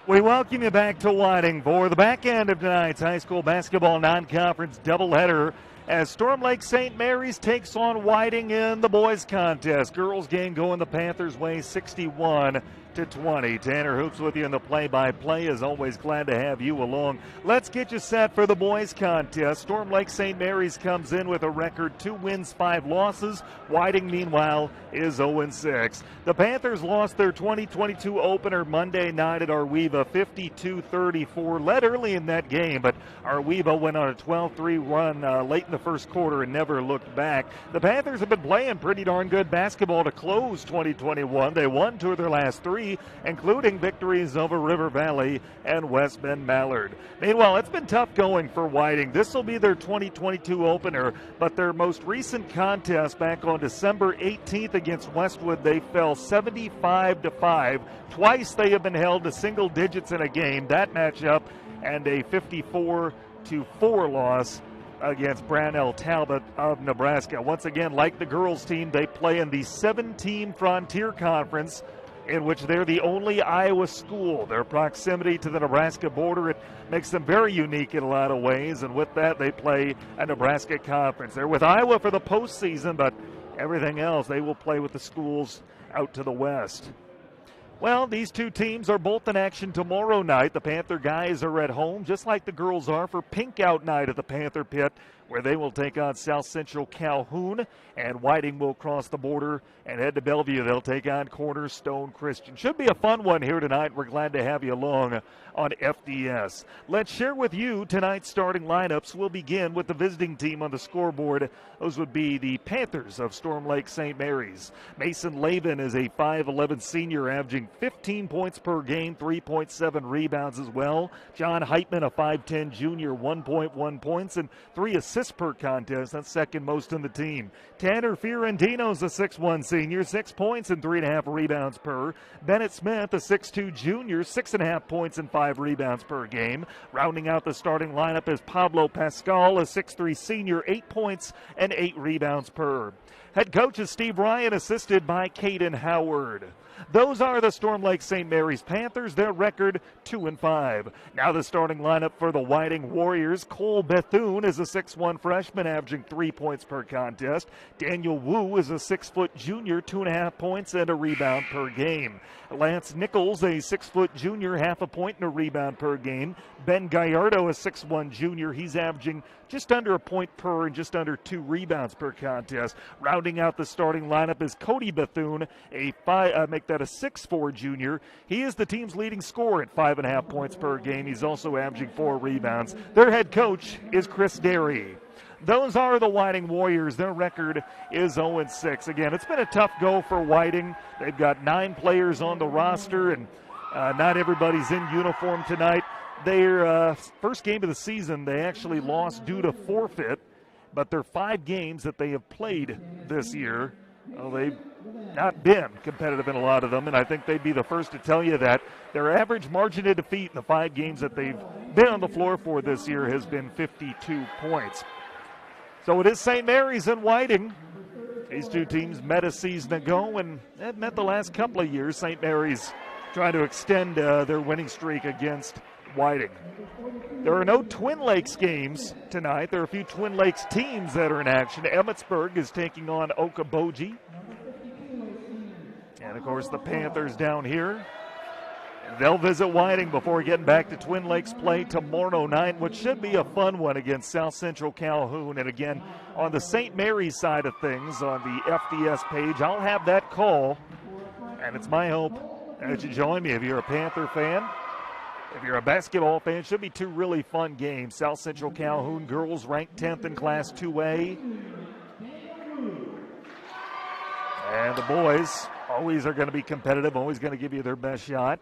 We welcome you back to Whiting for the back end of tonight's high school basketball non-conference doubleheader as Storm Lake St. Mary's takes on Whiting in the boys contest. Girls game going the Panthers' way 61-20. Tanner Hoops with you in the play-by-play. As always, glad to have you along. Let's get you set for the boys contest. Storm Lake St. Mary's comes in with a record 2 wins, 5 losses. Whiting, meanwhile, is 0-6. The Panthers lost their 2022 opener Monday night at Arweva 52-34. Led early in that game, but Arweva went on a 12-3 run late in the first quarter and never looked back. The Panthers have been playing pretty darn good basketball to close 2021. They won 2 of their last 3, including victories over River Valley and West Bend Mallard. Meanwhile, it's been tough going for Whiting. This will be their 2022 opener, but their most recent contest back on December 18th against Westwood, they fell 75-5. Twice they have been held to single digits in a game. That matchup and a 54-4 loss against Brownell Talbot of Nebraska. Once again, like the girls team, they play in the 7-team Frontier Conference, in which they're the only Iowa school. Their proximity to the Nebraska border, it makes them very unique in a lot of ways, and with that, they play a Nebraska conference. They're with Iowa for the postseason, but everything else, they will play with the schools out to the west. Well, these two teams are both in action tomorrow night. The Panther guys are at home, just like the girls are, for Pink Out Night at the Panther Pit, where they will take on South Central Calhoun, and Whiting will cross the border and head to Bellevue. They'll take on Cornerstone Christian. Should be a fun one here tonight. We're glad to have you along on FDS. Let's share with you tonight's starting lineups. We'll begin with the visiting team on the scoreboard. Those would be the Panthers of Storm Lake St. Mary's. Mason Lavin is a 5'11 senior, averaging 15 points per game, 3.7 rebounds as well. John Heitman, a 5'10 junior, 1.1 points and 3 assists per contest. That's second most in the team. Tanner Fiorentino's a 6'1 senior, 6 points and 3.5 rebounds per. Bennett Smith, a 6'2 junior, 6.5 points and 5 rebounds per game. Rounding out the starting lineup is Pablo Pascal, a 6'3 senior, 8 points and 8 rebounds per. Head coach is Steve Ryan, assisted by Caden Howard. Those are the Storm Lake St. Mary's Panthers, their record 2-5. Now the starting lineup for the Whiting Warriors. Cole Bethune is a 6'1 freshman, averaging 3 points per contest. Daniel Wu is a 6' junior, 2.5 points and a rebound per game. Lance Nichols, a 6' junior, 0.5 point and a rebound per game. Ben Gallardo, a 6'1 junior, he's averaging just under a point per and just under 2 rebounds per contest. Rounding out the starting lineup is Cody Bethune, a 6'4 junior. He is the team's leading scorer at 5.5 points per game. He's also averaging 4 rebounds. Their head coach is Chris Derry. Those are the Whiting Warriors. Their record is 0-6. Again, it's been a tough go for Whiting. They've got 9 players on the roster, and not everybody's in uniform tonight. Their first game of the season, they actually lost due to forfeit, but their 5 games that they have played this year, well, they've not been competitive in a lot of them, and I think they'd be the first to tell you that. Their average margin of defeat in the 5 games that they've been on the floor for this year has been 52 points. So it is St. Mary's and Whiting. These two teams met a season ago, and it met the last couple of years. St. Mary's trying to extend their winning streak against Whiting. There are no Twin Lakes games tonight. There are a few Twin Lakes teams that are in action. Emmetsburg is taking on Okoboji. And, of course, the Panthers down here. They'll visit Whiting before getting back to Twin Lakes play tomorrow night, which should be a fun one against South Central Calhoun. And, again, on the St. Mary's side of things, on the FDS page, I'll have that call. And it's my hope that you join me if you're a Panther fan. If you're a basketball fan, it should be 2 really fun games. South Central Calhoun girls ranked 10th in Class 2A. And the boys always are going to be competitive, always going to give you their best shot.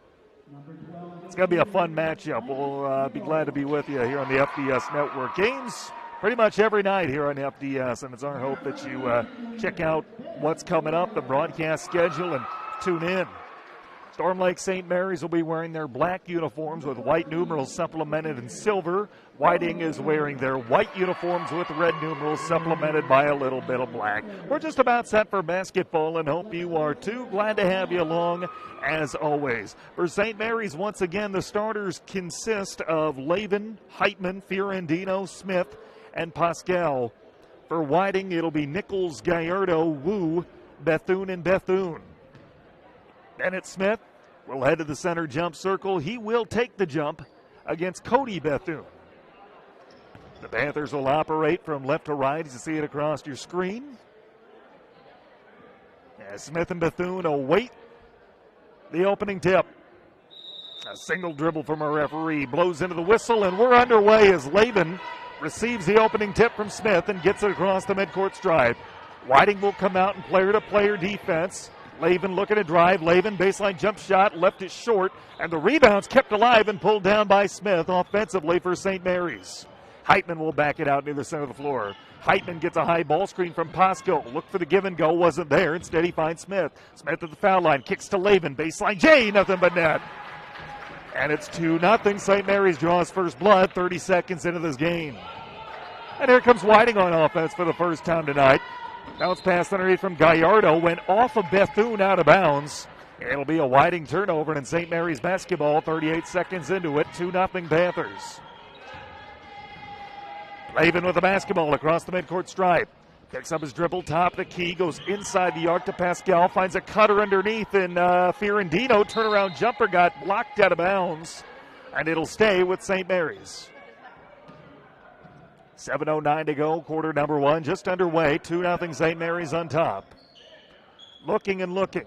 It's going to be a fun matchup. We'll be glad to be with you here on the FDS Network. Games pretty much every night here on FDS, and it's our hope that you check out what's coming up, the broadcast schedule, and tune in. Storm Lake St. Mary's will be wearing their black uniforms with white numerals supplemented in silver. Whiting is wearing their white uniforms with red numerals supplemented by a little bit of black. We're just about set for basketball and hope you are too. Glad to have you along as always. For St. Mary's, once again, the starters consist of Lavin, Heitman, Fiorentino, Smith, and Pascal. For Whiting, it'll be Nichols, Gallardo, Wu, Bethune, and Bethune. Bennett Smith will head to the center jump circle. He will take the jump against Cody Bethune. The Panthers will operate from left to right as you see it across your screen. As Smith and Bethune await the opening tip. A single dribble from a referee blows into the whistle, and we're underway as Lavin receives the opening tip from Smith and gets it across the midcourt stripe. Whiting will come out in player-to-player defense. Lavin looking to drive. Lavin baseline jump shot, left it short, and the rebound's kept alive and pulled down by Smith offensively for St. Mary's. Heitman will back it out near the center of the floor. Heitman gets a high ball screen from Pasco. Look for the give and go, wasn't there. Instead, he finds Smith. Smith at the foul line, kicks to Lavin. Baseline J, nothing but net. And it's 2-0. St. Mary's draws first blood 30 seconds into this game. And here comes Whiting on offense for the first time tonight. Bounce pass underneath from Gallardo, went off of Bethune out of bounds. It'll be a Whiting turnover in St. Mary's basketball, 38 seconds into it, 2-0 Panthers. Lavin with the basketball across the midcourt stripe. Picks up his dribble, top of the key, goes inside the arc to Pascal, finds a cutter underneath, and Fiorentino turnaround jumper got blocked out of bounds, and it'll stay with St. Mary's. 7:09 to go, quarter number one, just underway. 2-0 St. Mary's on top. Looking and looking.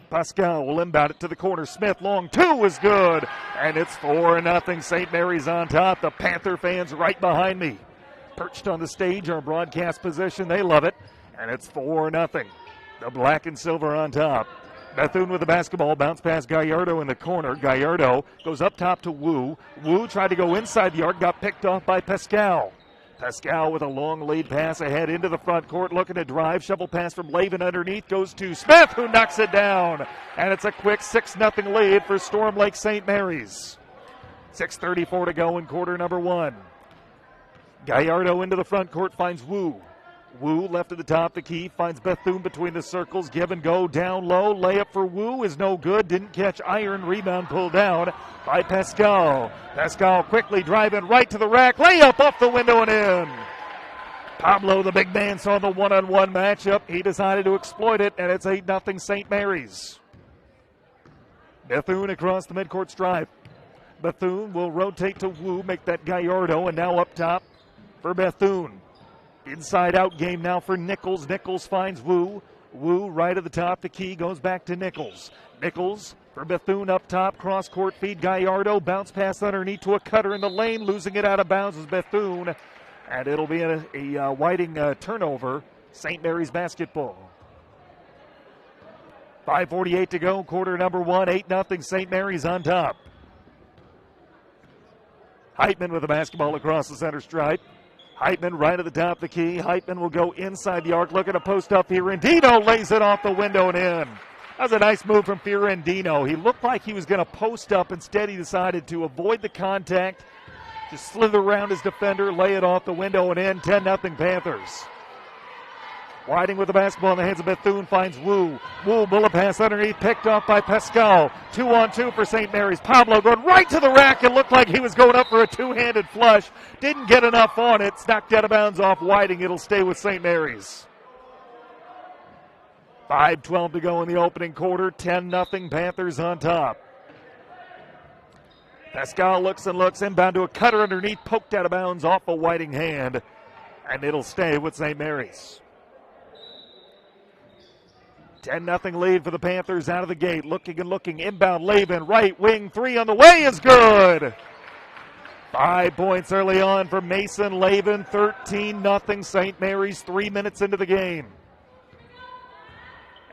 Pascal will inbound it to the corner. Smith, long two is good. And it's 4-0 St. Mary's on top. The Panther fans right behind me. Perched on the stage, our broadcast position. They love it. And it's 4-0. The black and silver on top. Bethune with the basketball, bounce past Gallardo in the corner. Gallardo goes up top to Wu. Wu tried to go inside the arc, got picked off by Pascal. Pascal with a long lead pass ahead into the front court, looking to drive. Shovel pass from Lavin underneath, goes to Smith, who knocks it down. And it's a quick 6-0 lead for Storm Lake St. Mary's. 6:34 to go in quarter number one. Gallardo into the front court, finds Wu. Wu left at the top of the key, finds Bethune between the circles. Give and go down low. Layup for Wu is no good. Didn't catch iron. Rebound pulled down by Pascal. Pascal quickly driving right to the rack. Layup off the window and in. Pablo, the big man, saw the one-on-one matchup. He decided to exploit it, and it's 8-0 St. Mary's. Bethune across the midcourt stripe. Bethune will rotate to Wu, make that Gallardo, and now up top for Bethune. Inside-out game now for Nichols. Nichols finds Wu. Wu right at the top. The key goes back to Nichols. Nichols for Bethune up top. Cross-court feed. Gallardo. Bounce pass underneath to a cutter in the lane. Losing it out of bounds is Bethune. And it'll be a Whiting turnover. St. Mary's basketball. 5:48 to go. Quarter number one. 8-0 St. Mary's on top. Heitman with the basketball across the center stripe. Heitman right at the top of the key. Heitman will go inside the arc, looking to post up. Fiorentino lays it off the window and in. That was a nice move from Fiorentino. He looked like he was going to post up. Instead, he decided to avoid the contact, just slither around his defender, lay it off the window and in. 10-0 Panthers. Whiting with the basketball in the hands of Bethune finds Wu. Wu, bullet pass underneath, picked off by Pascal. 2-on-2 for St. Mary's. Pablo going right to the rack. It looked like he was going up for a two-handed flush. Didn't get enough on it. Knocked out of bounds off Whiting. It'll stay with St. Mary's. 5:12 to go in the opening quarter. 10-0 Panthers on top. Pascal looks and looks. Inbound to a cutter underneath. Poked out of bounds off a Whiting hand. And it'll stay with St. Mary's. 10-0 lead for the Panthers out of the gate. Looking and looking. Inbound Lavin. Right wing. Three on the way is good. 5 points early on for Mason Lavin. 13-0 St. Mary's. 3 minutes into the game.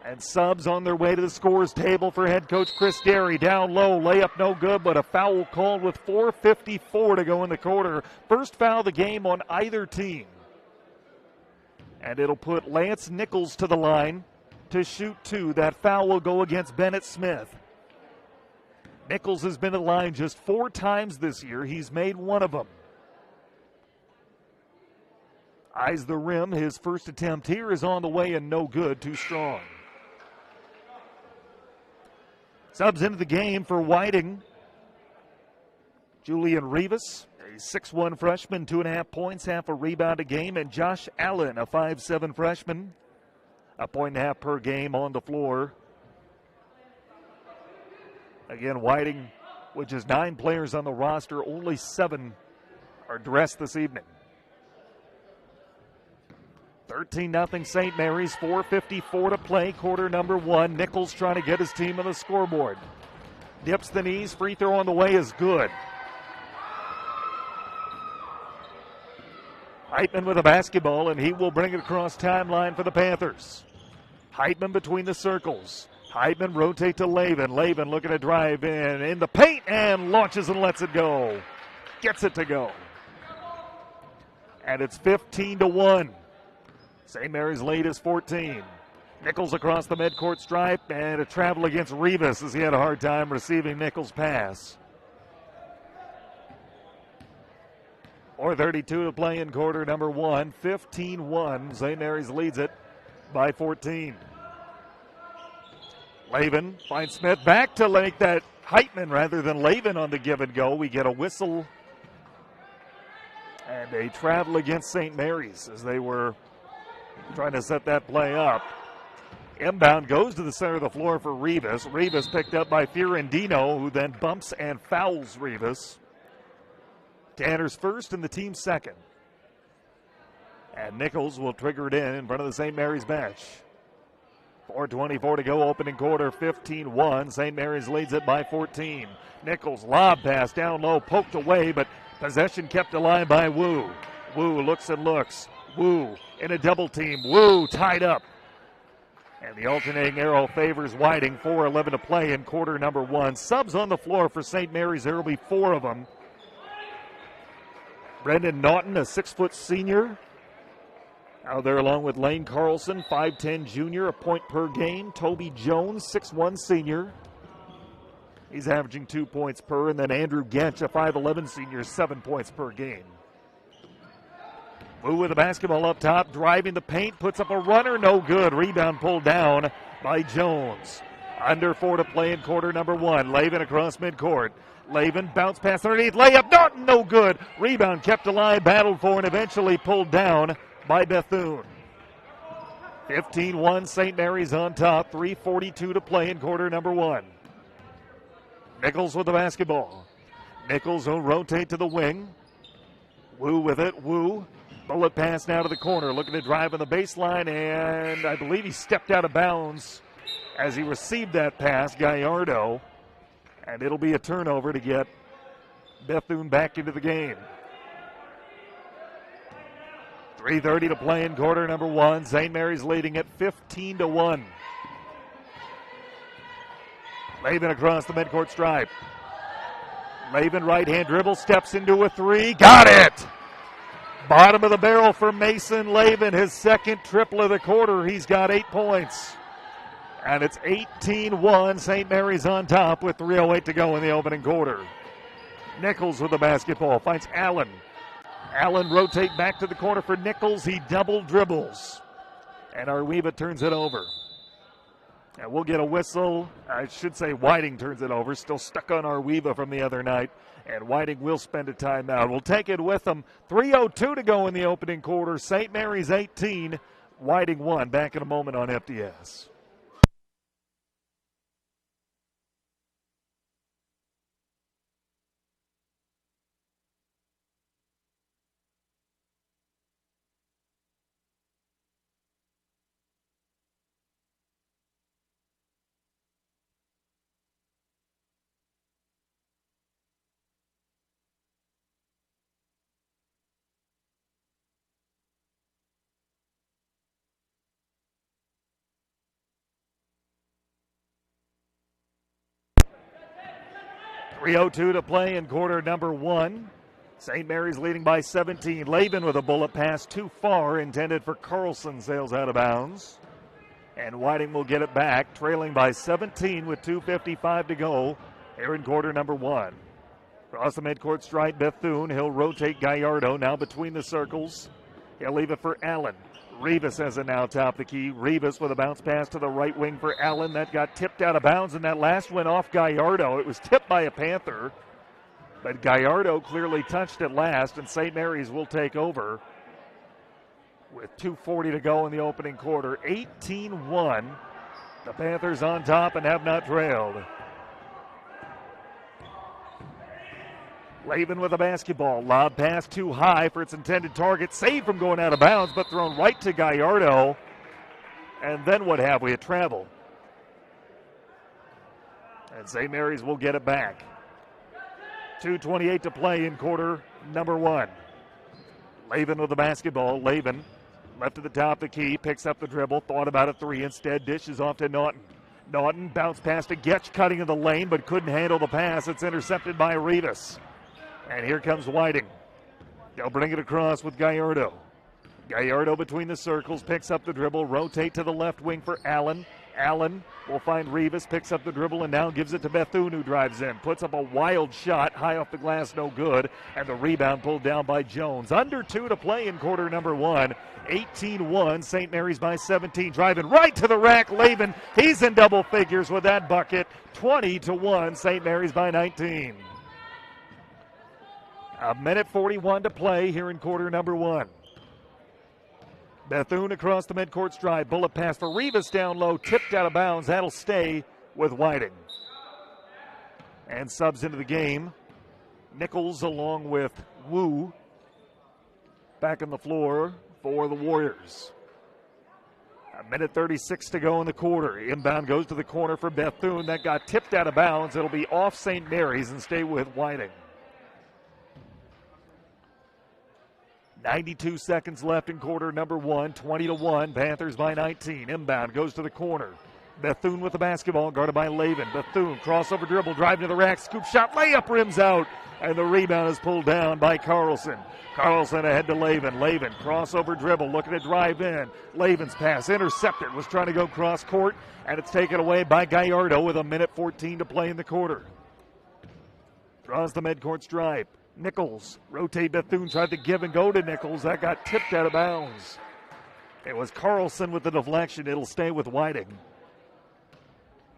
And subs on their way to the scores table for head coach Chris Derry. Down low. Layup no good, but a foul called with 4:54 to go in the quarter. First foul of the game on either team. And it'll put Lance Nichols to the line to shoot two. That foul will go against Bennett Smith. Nichols has been at the line just 4 times this year. He's made one of them. Eyes the rim. His first attempt here is on the way and no good. Too strong. Subs into the game for Whiting. Julian Rivas, a 6'1 freshman, 2.5 points, half a rebound a game, and Josh Allen, a 5'7 freshman, 1.5 points per game on the floor. Again, Whiting, which is 9 players on the roster, only 7 are dressed this evening. 13-0 St. Mary's, 4:54 to play, quarter number 1. Nichols trying to get his team on the scoreboard. Dips the knees, free throw on the way is good. Heitman with a basketball, and he will bring it across timeline for the Panthers. Heitman between the circles. Heitman rotate to Lavin. Lavin looking to drive in the paint and launches and lets it go. Gets it to go. And it's 15-1. St. Mary's lead is 14. Nichols across the midcourt stripe and a travel against Rivas as he had a hard time receiving Nichols' pass. 4:32 to play in quarter number 1. 15-1. St. Mary's leads it by 14. Lavin finds Smith back to make that Heitman rather than Lavin on the give and go. We get a whistle and a travel against St. Mary's as they were trying to set that play up. Inbound goes to the center of the floor for Rivas. Rivas picked up by Fiorentino, who then bumps and fouls Rivas. Tanner's first and the team's second. And Nichols will trigger it in front of the St. Mary's bench. 4:24 to go, opening quarter, 15-1. St. Mary's leads it by 14. Nichols lob pass down low, poked away, but possession kept alive by Wu. Wu looks and looks. Wu in a double team. Wu tied up. And the alternating arrow favors Whiting. 4:11 to play in quarter number 1. Subs on the floor for St. Mary's. There will be 4 of them. Brendan Naughton, a 6-foot senior, out there along with Lane Carlson, 5'10 junior, 1 point per game. Toby Jones, 6'1 senior. He's averaging 2 points per. And then Andrew Gench, a 5'11 senior, 7 points per game. Wu with the basketball up top, driving the paint, puts up a runner, no good. Rebound pulled down by Jones. Under 4 to play in quarter number 1. Lavin across midcourt. Lavin bounce pass underneath, layup, Naughton, no good. Rebound kept alive, battled for, and eventually pulled down by Bethune. 15-1, St. Mary's on top. 3:42 to play in quarter number 1. Nichols with the basketball. Nichols will rotate to the wing. Wu with it. Wu. Bullet pass now to the corner. Looking to drive on the baseline, and I believe he stepped out of bounds as he received that pass, Gallardo. And it'll be a turnover to get Bethune back into the game. 3:30 to play in quarter number 1. St. Mary's leading at 15-1. Lavin across the midcourt stripe. Lavin right-hand dribble, steps into a 3. Got it! Bottom of the barrel for Mason Lavin, his second triple of the quarter. He's got 8 points. And it's 18-1. St. Mary's on top with 3:08 to go in the opening quarter. Nichols with the basketball, finds Allen. Allen rotate back to the corner for Nichols. He double dribbles. And Arweva turns it over. And we'll get a whistle. I should say Whiting turns it over. Still stuck on Arweva from the other night. And Whiting will spend a timeout. We'll take it with them. 3:02 to go in the opening quarter. St. Mary's 18, Whiting 1. Back in a moment on FDS. .302 to play in quarter number 1. St. Mary's leading by 17. Lavin with a bullet pass too far, intended for Carlson, sails out of bounds. And Whiting will get it back, trailing by 17 with 2:55 to go here in quarter number one. Across the midcourt stripe, Bethune. He'll rotate Gallardo now between the circles. He'll leave it for Allen. Rivas has it now top the key. Rivas with a bounce pass to the right wing for Allen. That got tipped out of bounds, and that last went off Gallardo. It was tipped by a Panther, but Gallardo clearly touched it last, and St. Mary's will take over with 2:40 to go in the opening quarter. 18-1. The Panthers on top and have not trailed. Laven with a basketball. Lob pass too high for its intended target. Saved from going out of bounds, but thrown right to Gallardo. And then what have we? A travel. And St. Mary's will get it back. 2:28 to play in quarter number one. Laven with the basketball. Laven left to the top of the key, picks up the dribble, thought about a three, instead dishes off to Naughton. Naughton bounced past to Getch, cutting in the lane, but couldn't handle the pass. It's intercepted by Rivas. And here comes Whiting. They'll bring it across with Gallardo. Gallardo between the circles, picks up the dribble, rotate to the left wing for Allen. Allen will find Rivas, picks up the dribble, and now gives it to Bethune, who drives in. Puts up a wild shot, high off the glass, no good. And the rebound pulled down by Jones. Under 2 to play in quarter number one. 18-1, St. Mary's by 17. Driving right to the rack, Laven. He's in double figures with that bucket. 20-1, St. Mary's by 19. A minute 41 to play here in quarter number one. Bethune across the midcourt stride. Bullet pass for Rivas down low, tipped out of bounds. That'll stay with Whiting. And subs into the game. Nichols along with Wu back on the floor for the Warriors. A minute 36 to go in the quarter. Inbound goes to the corner for Bethune. That got tipped out of bounds. It'll be off St. Mary's and stay with Whiting. 92 seconds left in quarter number one. 20-1. Panthers by 19. Inbound goes to the corner. Bethune with the basketball, guarded by Laven. Bethune, crossover dribble, driving to the rack, scoop shot, layup, rims out, and the rebound is pulled down by Carlson. Carlson ahead to Laven. Laven, crossover dribble, looking to drive in. Laven's pass intercepted, was trying to go cross court, and it's taken away by Gallardo with a minute 14 to play in the quarter. Draws the midcourt stripe. Nichols, rotate Bethune, tried to give and go to Nichols. That got tipped out of bounds. It was Carlson with the deflection. It'll stay with Whiting.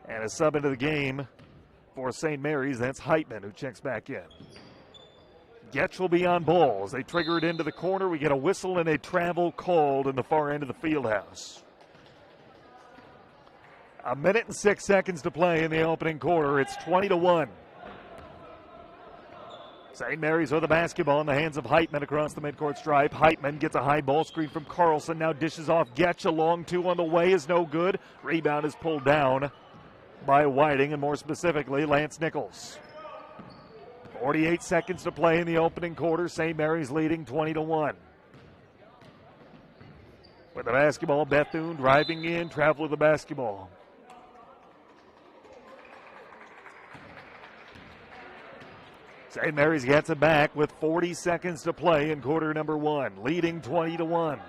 And a sub into the game for St. Mary's. That's Heitman who checks back in. Getch will be on ball as they trigger it into the corner. We get a whistle and a travel called in the far end of the field house. A minute and 6 seconds to play in the opening quarter. It's 20-1. St. Mary's with the basketball in the hands of Heitman across the midcourt stripe. Heitman gets a high ball screen from Carlson. Now dishes off Getch. A long two on the way is no good. Rebound is pulled down by Whiting, and more specifically, Lance Nichols. 48 seconds to play in the opening quarter. St. Mary's leading 20-1. With the basketball, Bethune driving in, travel with the basketball. St. Mary's gets it back with 40 seconds to play in quarter number one, leading 20-1.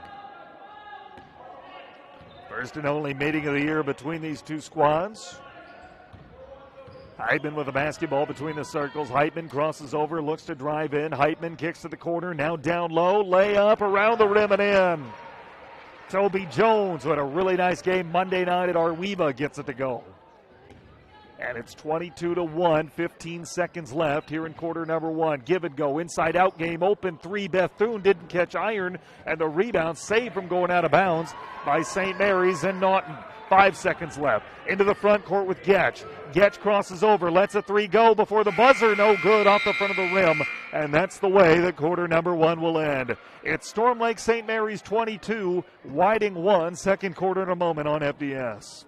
First and only meeting of the year between these two squads. Heitman with the basketball between the circles. Heitman crosses over, looks to drive in. Heitman kicks to the corner, now down low, layup around the rim and in. Toby Jones, who had a really nice game Monday night at Arweva, gets it to go. And it's 22-1, 15 seconds left here in quarter number one. Give and go, inside out game, open three. Bethune didn't catch iron, and the rebound saved from going out of bounds by St. Mary's and Naughton. 5 seconds left. Into the front court with Getch. Getch crosses over, lets a three go before the buzzer. No good, off the front of the rim. And that's the way that quarter number one will end. It's Storm Lake St. Mary's 22, Whiting 1. Second quarter in a moment on FDS.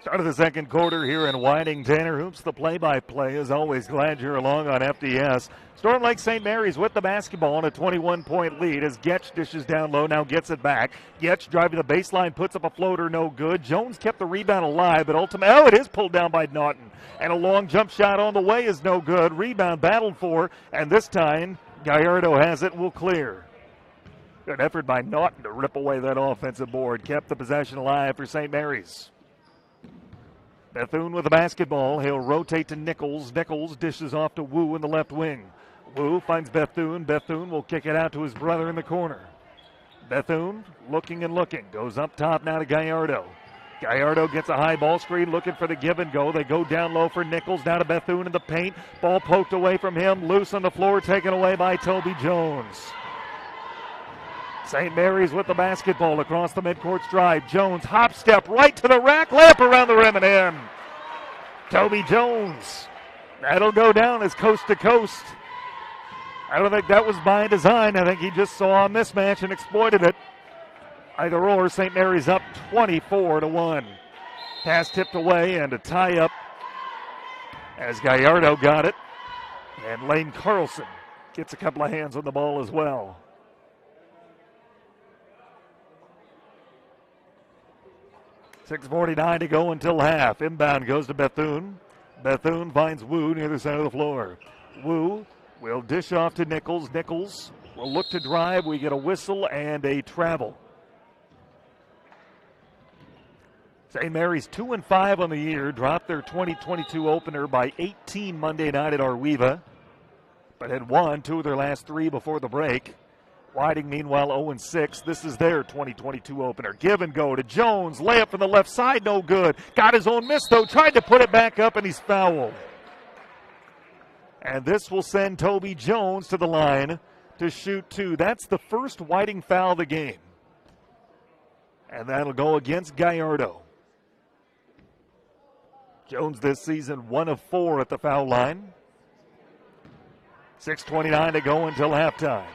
Start of the second quarter here in Whiting. Tanner Hoops, the play-by-play. As always, glad you're along on FDS. Storm Lake St. Mary's with the basketball and a 21-point lead as Getch dishes down low, now gets it back. Getch driving the baseline, puts up a floater, no good. Jones kept the rebound alive, but ultimately, it is pulled down by Naughton. And a long jump shot on the way is no good. Rebound battled for, and this time, Gallardo has it and will clear. Good effort by Naughton to rip away that offensive board. Kept the possession alive for St. Mary's. Bethune with the basketball. He'll rotate to Nichols. Nichols dishes off to Wu in the left wing. Wu finds Bethune. Bethune will kick it out to his brother in the corner. Bethune looking and looking. Goes up top now to Gallardo. Gallardo gets a high ball screen looking for the give and go. They go down low for Nichols. Now to Bethune in the paint. Ball poked away from him. Loose on the floor. Taken away by Toby Jones. St. Mary's with the basketball across the midcourt stripe. Jones hop step right to the rack. Layup around the rim and in. Toby Jones. That'll go down as coast to coast. I don't think that was by design. I think he just saw a mismatch and exploited it. Either or, St. Mary's up 24-1. Pass tipped away and a tie up as Gallardo got it. And Lane Carlson gets a couple of hands on the ball as well. 6:49 to go until half. Inbound goes to Bethune. Bethune finds Wu near the center of the floor. Wu will dish off to Nichols. Nichols will look to drive. We get a whistle and a travel. St. Mary's 2-5 on the year. Dropped their 2022 opener by 18 Monday night at Arweva, but had won 2 of their last 3 before the break. Whiting, meanwhile, 0-6. This is their 2022 opener. Give and go to Jones. Layup from the left side, no good. Got his own miss, though. Tried to put it back up, and he's fouled. And this will send Toby Jones to the line to shoot 2. That's the first Whiting foul of the game. And that'll go against Gallardo. Jones this season 1 of 4 at the foul line. 6:29 to go until halftime.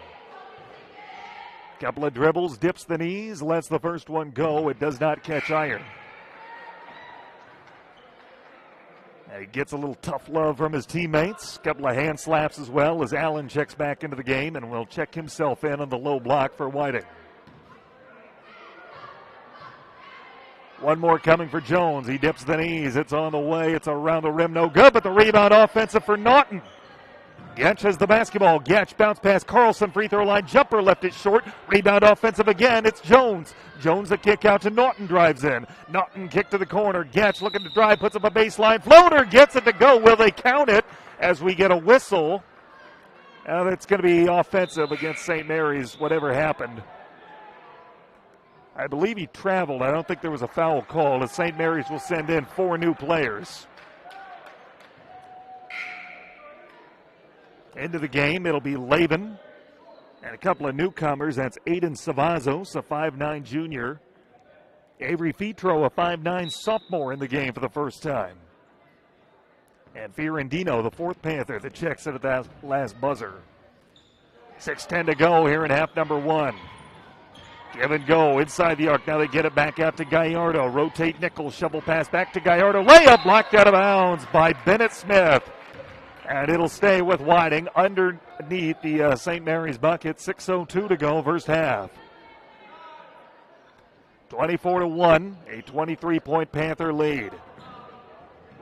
Couple of dribbles, dips the knees, lets the first one go. It does not catch iron. And he gets a little tough love from his teammates. Couple of hand slaps as well as Allen checks back into the game and will check himself in on the low block for Whiting. One more coming for Jones. He dips the knees. It's on the way. It's around the rim. No good, but the rebound offensive for Naughton. Getch has the basketball. Getch bounce pass. Carlson free throw line jumper left it short. Rebound offensive again. It's Jones. Jones a kick out to Naughton, drives in. Naughton kick to the corner. Getch looking to drive, puts up a baseline floater, gets it to go. Will they count it as we get a whistle? And it's going to be offensive against St. Mary's, whatever happened. I believe he traveled. I don't think there was a foul call as St. Mary's will send in 4 new players. Into the game, it'll be Laban and a couple of newcomers. That's Aiden Savazos, a 5'9 junior. Avery Fitro, a 5'9 sophomore in the game for the first time. And Fiorentino, the 4th Panther, that checks it at that last buzzer. 6:10 to go here in half number 1. Give and go inside the arc. Now they get it back out to Gallardo. Rotate Nichols, shovel pass back to Gallardo. Layup blocked out of bounds by Bennett Smith. And it'll stay with Whiting underneath the St. Mary's bucket. 6:02 to go, first half. 24-1, a 23-point Panther lead.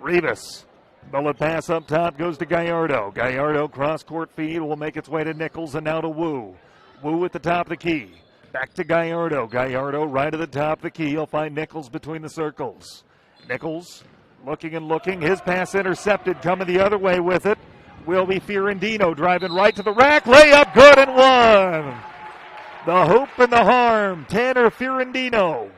Rivas, bullet pass up top goes to Gallardo. Gallardo cross-court feed will make its way to Nichols and now to Wu. Wu at the top of the key. Back to Gallardo. Gallardo right at the top of the key. He'll find Nichols between the circles. Nichols looking and looking. His pass intercepted. Coming the other way with it will be Fiorentino driving right to the rack. Layup good and one. The hoop and the harm. Tanner Fiorentino.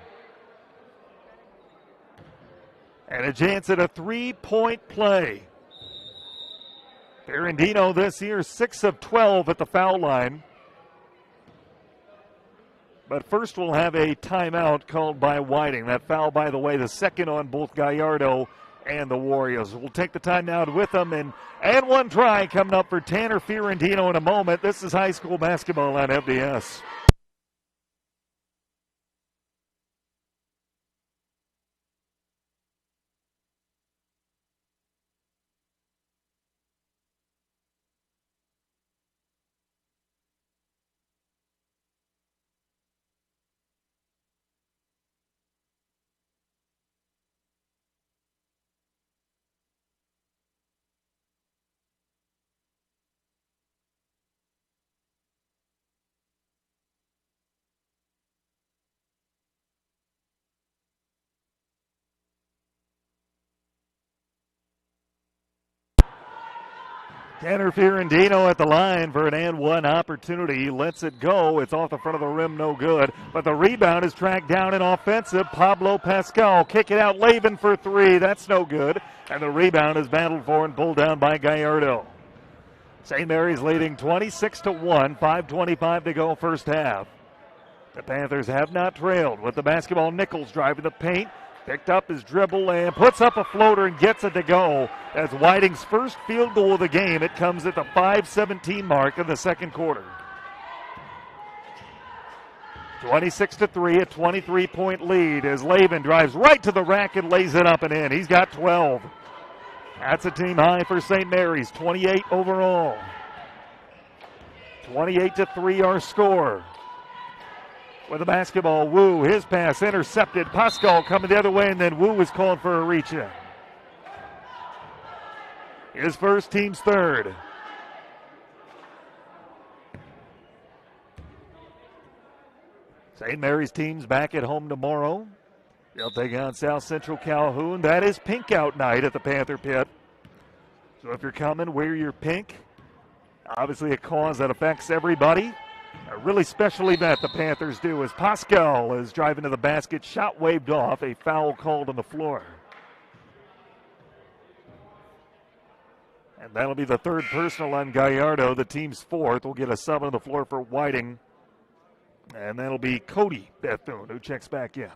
And a chance at a 3-point play. Fiorentino this year 6 of 12 at the foul line. But first we'll have a timeout called by Whiting. That foul, by the way, the second on both Gallardo and the Warriors. We'll take the timeout with them, and one try coming up for Tanner Fiorentino in a moment. This is high school basketball on FDS. Tanner Fiorentino at the line for an and one opportunity. He lets it go. It's off the front of the rim, no good. But the rebound is tracked down in offensive. Pablo Pascal kick it out. Laven for three. That's no good. And the rebound is battled for and pulled down by Gallardo. St. Mary's leading 26-1. 5:25 to go first half. The Panthers have not trailed with the basketball. Nichols driving the paint. Picked up his dribble and puts up a floater and gets it to go. That's Whiting's first field goal of the game. It comes at the 5:17 mark in the second quarter. 26-3, a 23-point lead as Laven drives right to the rack and lays it up and in. He's got 12. That's a team high for St. Mary's, 28 overall. 28-3 our score. With the basketball, Wu, his pass intercepted. Pascal coming the other way, and then Wu is called for a reach-in. His first, team's third. St. Mary's team's back at home tomorrow. They'll take on South Central Calhoun. That is pink out night at the Panther Pit. So if you're coming, wear your pink. Obviously a cause that affects everybody. A really special event the Panthers do as Pascal is driving to the basket. Shot waved off. A foul called on the floor. And that'll be the third personal on Gallardo. The team's fourth. We'll get a sub on the floor for Whiting. And that'll be Cody Bethune who checks back in.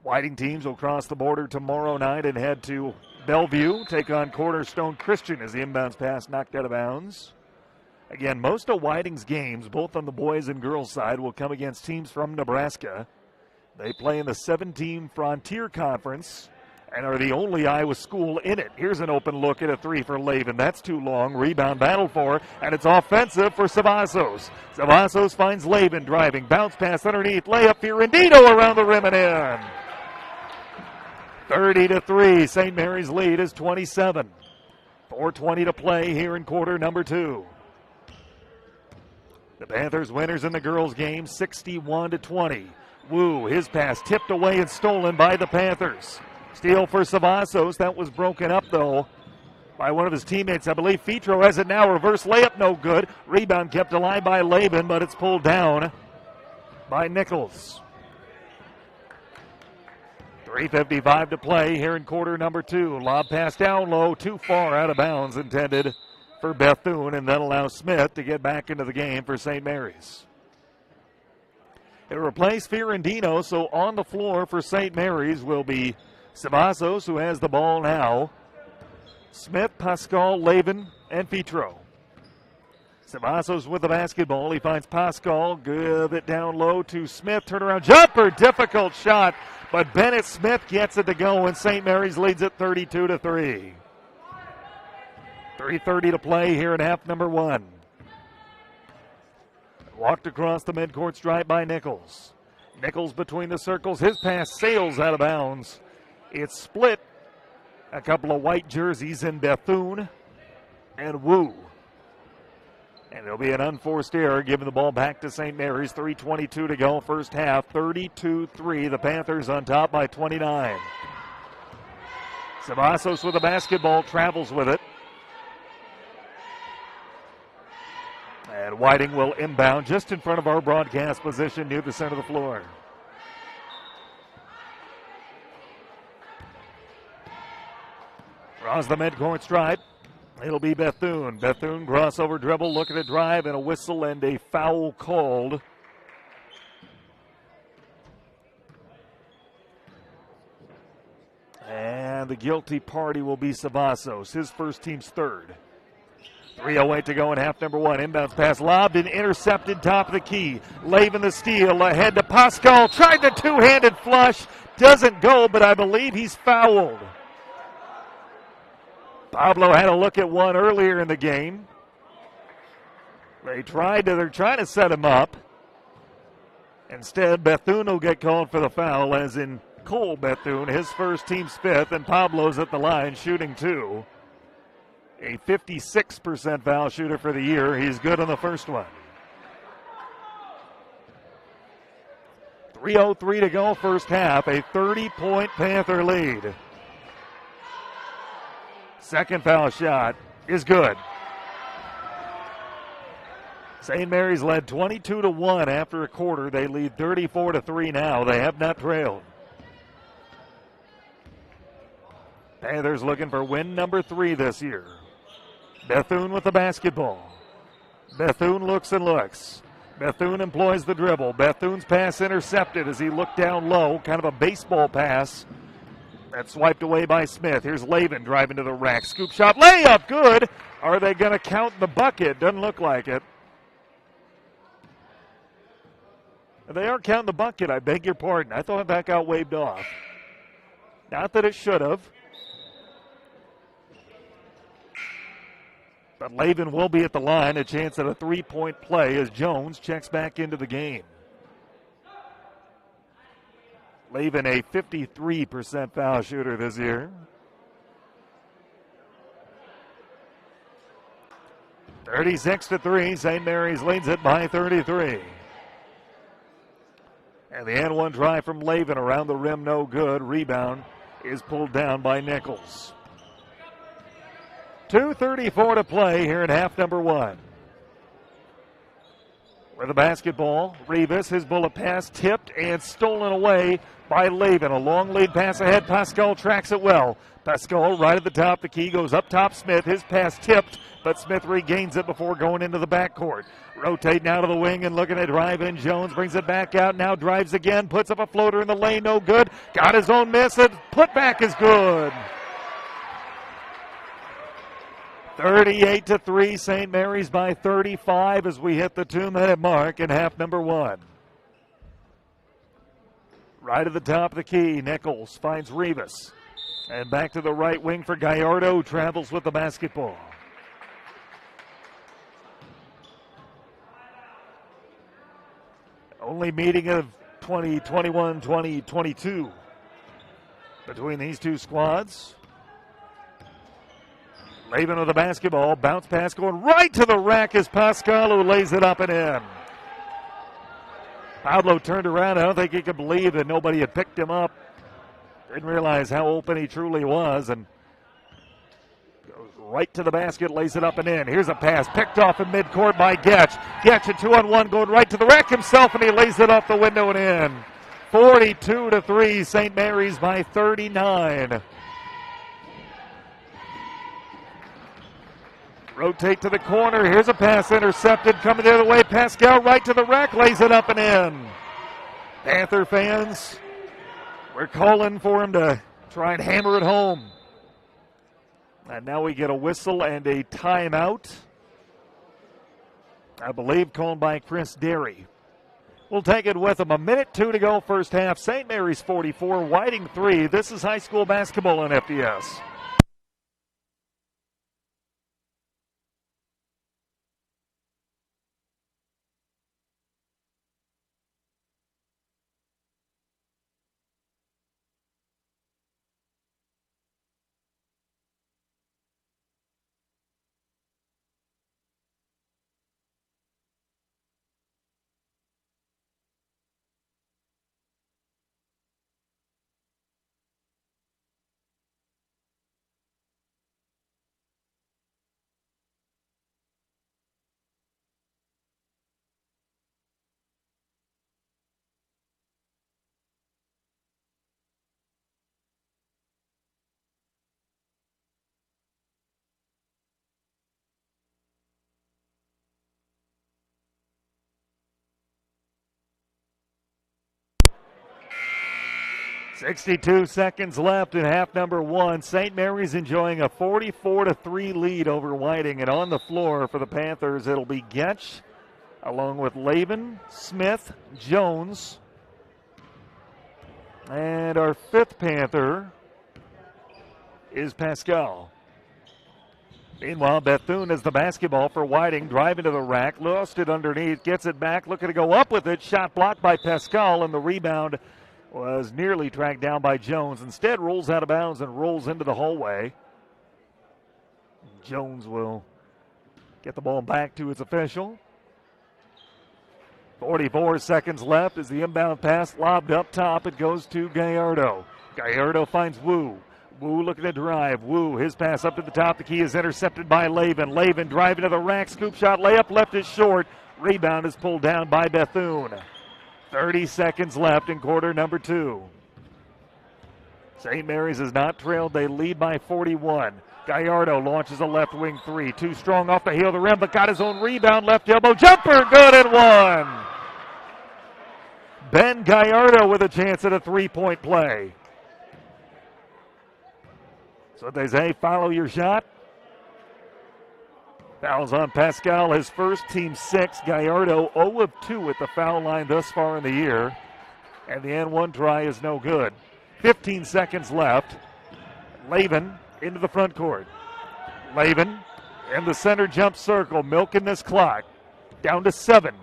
Whiting teams will cross the border tomorrow night and head to Bellevue. Take on Cornerstone Christian as the inbounds pass knocked out of bounds. Again, most of Whiting's games, both on the boys and girls side, will come against teams from Nebraska. They play in the 17 Frontier Conference and are the only Iowa school in it. Here's an open look at a three for Laven. That's too long. Rebound battle for, and it's offensive for Savassos. Savassos finds Laven driving. Bounce pass underneath. Layup Fiorentino around the rim and in. 30-3. St. Mary's lead is 27. 4:20 to play here in quarter number two. The Panthers winners in the girls' game, 61-20. Wu, his pass tipped away and stolen by the Panthers. Steal for Savassos. That was broken up, though, by one of his teammates. I believe Fitro has it now. Reverse layup, no good. Rebound kept alive by Laven, but it's pulled down by Nichols. 3:55 to play here in quarter number two. Lob pass down low, too far out of bounds, intended for Bethune, and that allows Smith to get back into the game for St. Mary's. It'll replace Fiorentino, so on the floor for St. Mary's will be Savassos, who has the ball now. Smith, Pascal, Laven, and Fitro. Savassos with the basketball. He finds Pascal. Give it down low to Smith. Turnaround jumper. Difficult shot, but Bennett Smith gets it to go, and St. Mary's leads it 32-3. 3:30 to play here in half number one. Walked across the midcourt stripe by Nichols. Nichols between the circles. His pass sails out of bounds. It's split. A couple of white jerseys in Bethune and Wu. And it'll be an unforced error, giving the ball back to St. Mary's. 3:22 to go, first half. 32-3. The Panthers on top by 29. Savassos with the basketball, travels with it. And Whiting will inbound just in front of our broadcast position near the center of the floor. Across the midcourt stripe, it'll be Bethune. Bethune crossover dribble, look at a drive and a whistle and a foul called. And the guilty party will be Savassos, his first, team's third. 3:08 to go in half number one. Inbounds pass lobbed and intercepted top of the key. Laven the steal ahead to Pascal. Tried the two-handed flush. Doesn't go, but I believe he's fouled. Pablo had a look at one earlier in the game. They're trying to set him up. Instead, Bethune will get called for the foul, as in Cole Bethune, his first, team's fifth, and Pablo's at the line shooting two. A 56% foul shooter for the year. He's good on the first one. 3:03 to go first half. A 30-point Panther lead. Second foul shot is good. St. Mary's led 22-1 after a quarter. They lead 34-3 now. They have not trailed. Panthers looking for win number 3 this year. Bethune with the basketball. Bethune looks and looks. Bethune employs the dribble. Bethune's pass intercepted as he looked down low, kind of a baseball pass. That's swiped away by Smith. Here's Lavin driving to the rack. Scoop shot, layup, good. Are they going to count the bucket? Doesn't look like it. They are counting the bucket, I beg your pardon. I thought that got waved off. Not that it should have. But Lavin will be at the line, a chance at a three-point play as Jones checks back into the game. Lavin, a 53% foul shooter this year. 36-3, St. Mary's leads it by 33. And the and one try from Lavin around the rim, no good. Rebound is pulled down by Nichols. 2:34 to play here in half number 1. With the basketball, Rivas, his bullet pass tipped and stolen away by Lavin. A long lead pass ahead. Pascal tracks it well. Pascal right at the top. The key goes up top. Smith, his pass tipped, but Smith regains it before going into the backcourt. Rotating out of the wing and looking at drive in. Jones brings it back out. Now drives again. Puts up a floater in the lane. No good. Got his own miss. And put back is good. 38-3, St. Mary's by 35 as we hit the 2-minute mark in half number 1. Right at the top of the key, Nichols finds Rivas. And back to the right wing for Gallardo, who travels with the basketball. Only meeting of 2021, 2022 between these two squads. Lavin with the basketball, bounce pass going right to the rack as Pascal who lays it up and in. Pablo turned around. I don't think he could believe that nobody had picked him up. Didn't realize how open he truly was, and goes right to the basket, lays it up and in. Here's a pass picked off in midcourt by Getch. Getch a 2-on-1 going right to the rack himself, and he lays it off the window and in. 42-3, St. Mary's by 39. Rotate to the corner. Here's a pass intercepted. Coming the other way. Pascal right to the rack. Lays it up and in. Panther fans, we're calling for him to try and hammer it home. And now we get a whistle and a timeout. I believe called by Chris Derry. We'll take it with him. 1:02 to go first half. St. Mary's 44, Whiting 3. This is high school basketball on FDS. .62 seconds left in half number 1. St. Mary's enjoying a 44-3 lead over Whiting. And on the floor for the Panthers, it'll be Getch, along with Lavin, Smith, Jones. And our fifth Panther is Pascal. Meanwhile, Bethune has the basketball for Whiting, driving to the rack, lost it underneath, gets it back, looking to go up with it. Shot blocked by Pascal, and the rebound was nearly tracked down by Jones. Instead, rolls out of bounds and rolls into the hallway. Jones will get the ball back to its official. 44 seconds left as the inbound pass lobbed up top. It goes to Gallardo. Gallardo finds Wu. Wu looking to drive. Wu, his pass up to the top. The key is intercepted by Lavin. Lavin driving to the rack. Scoop shot layup. Left is short. Rebound is pulled down by Bethune. 30 seconds left in quarter number 2. St. Mary's has not trailed. They lead by 41. Gallardo launches a left wing three. Too strong off the heel of the rim, but got his own rebound. Left elbow jumper. Good and one. Ben Gallardo with a chance at a three-point play. So they say, follow your shot. Fouls on Pascal, his first, team 6. Gallardo 0 of 2 at the foul line thus far in the year. And the N1 try is no good. 15 seconds left. Lavin into the front court. Lavin in the center jump circle, milking this clock. Down to 7.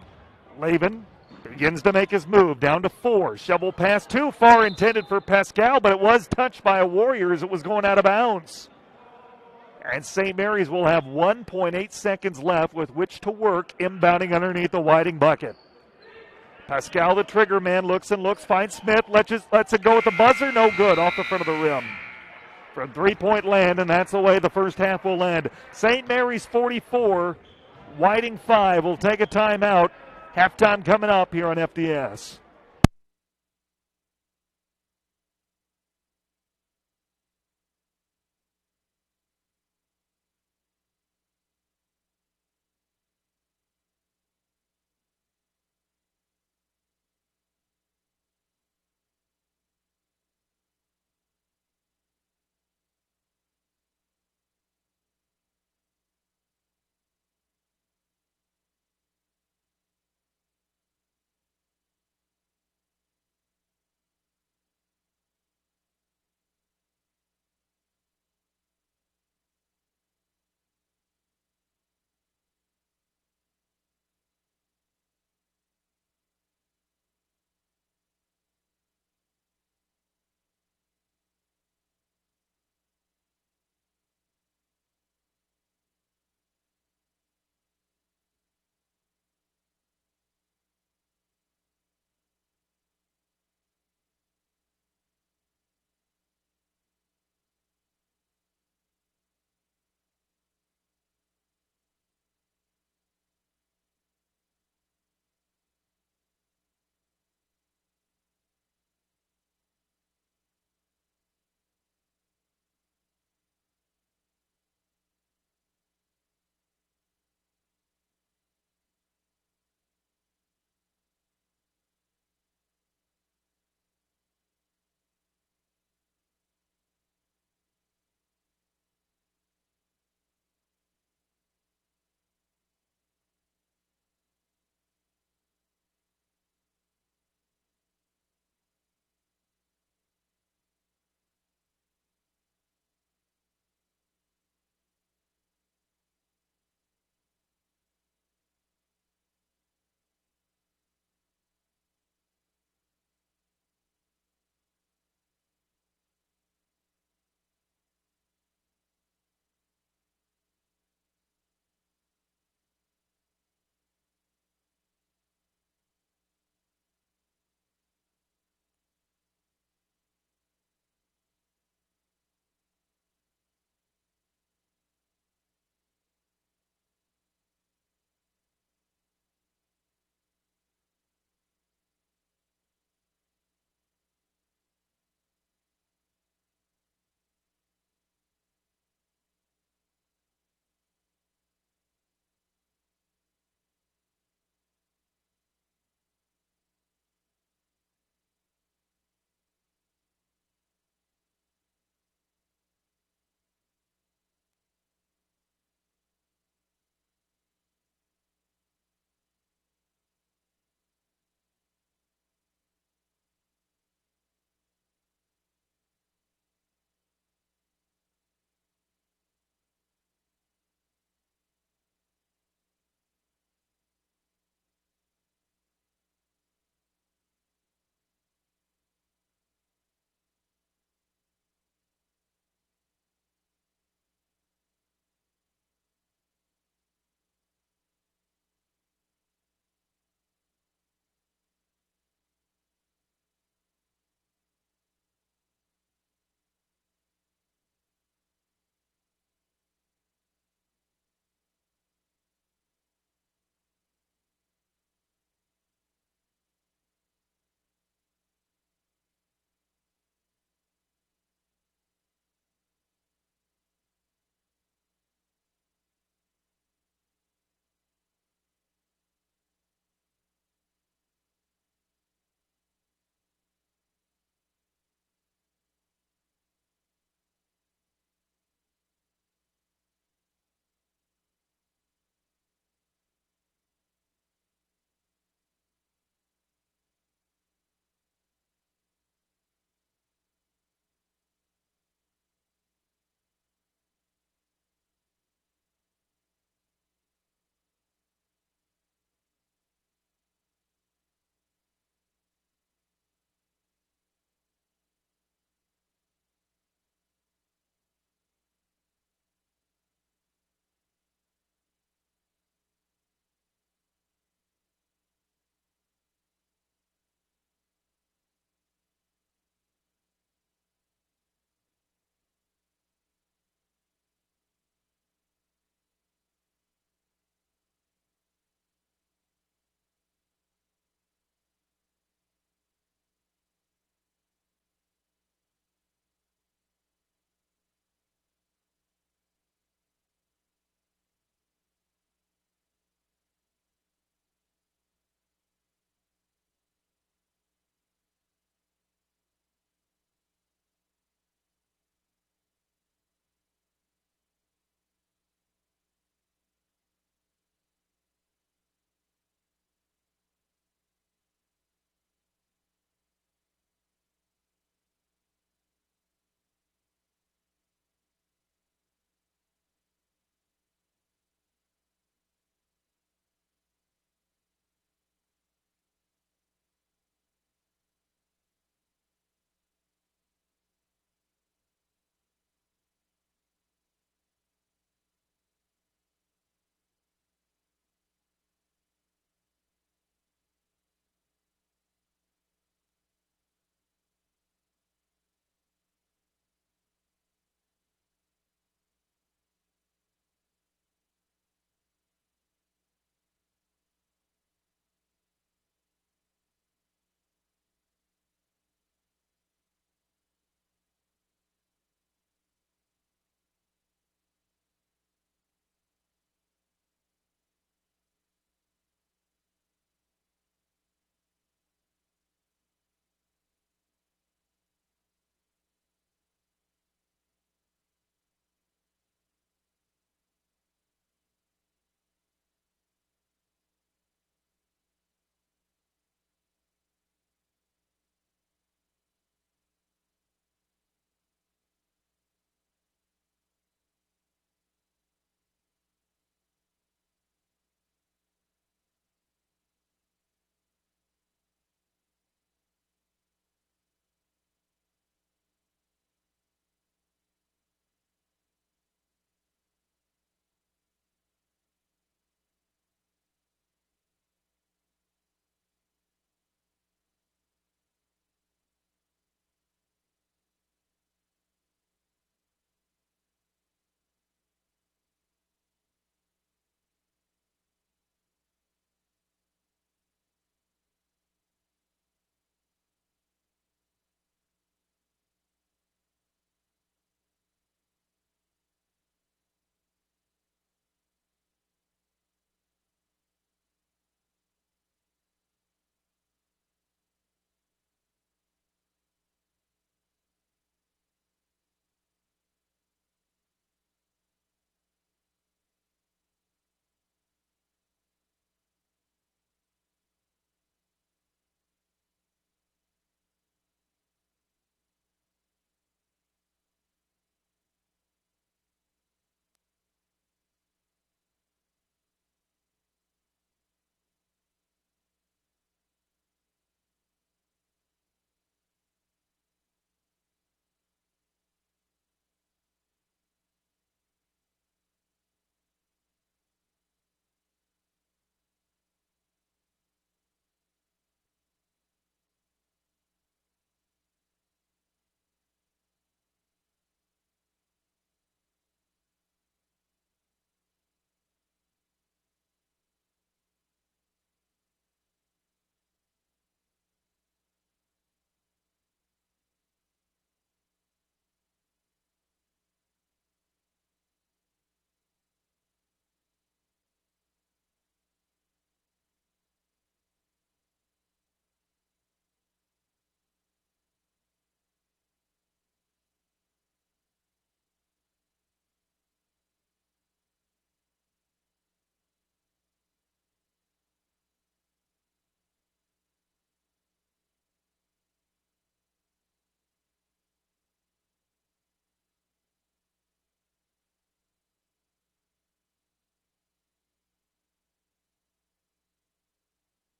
Lavin begins to make his move, down to 4. Shovel pass too far, intended for Pascal, but it was touched by a Warrior as it was going out of bounds. And St. Mary's will have 1.8 seconds left with which to work, inbounding underneath the Whiting bucket. Pascal, the trigger man, looks and looks, finds Smith, lets it go with the buzzer, no good, off the front of the rim. From three-point land, and that's the way the first half will end. St. Mary's 44, Whiting 5. We'll take a timeout. Halftime coming up here on FDS.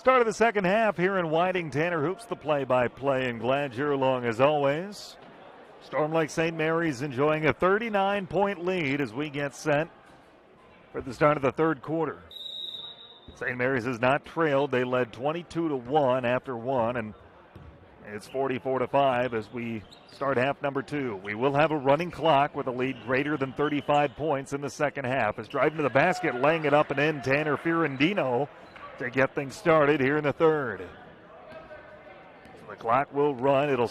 Start of the second half here in Whiting. Tanner Hoops, the play-by-play, and glad you're along as always. Storm Lake St. Mary's enjoying a 39-point lead as we get set for the start of the third quarter. St. Mary's has not trailed. They led 22-1 after one, and it's 44-5 as we start half number two. We will have a running clock with a lead greater than 35 points in the second half. As driving to the basket, laying it up and in, Tanner Firandino to get things started here in the third. So the clock will run. It'll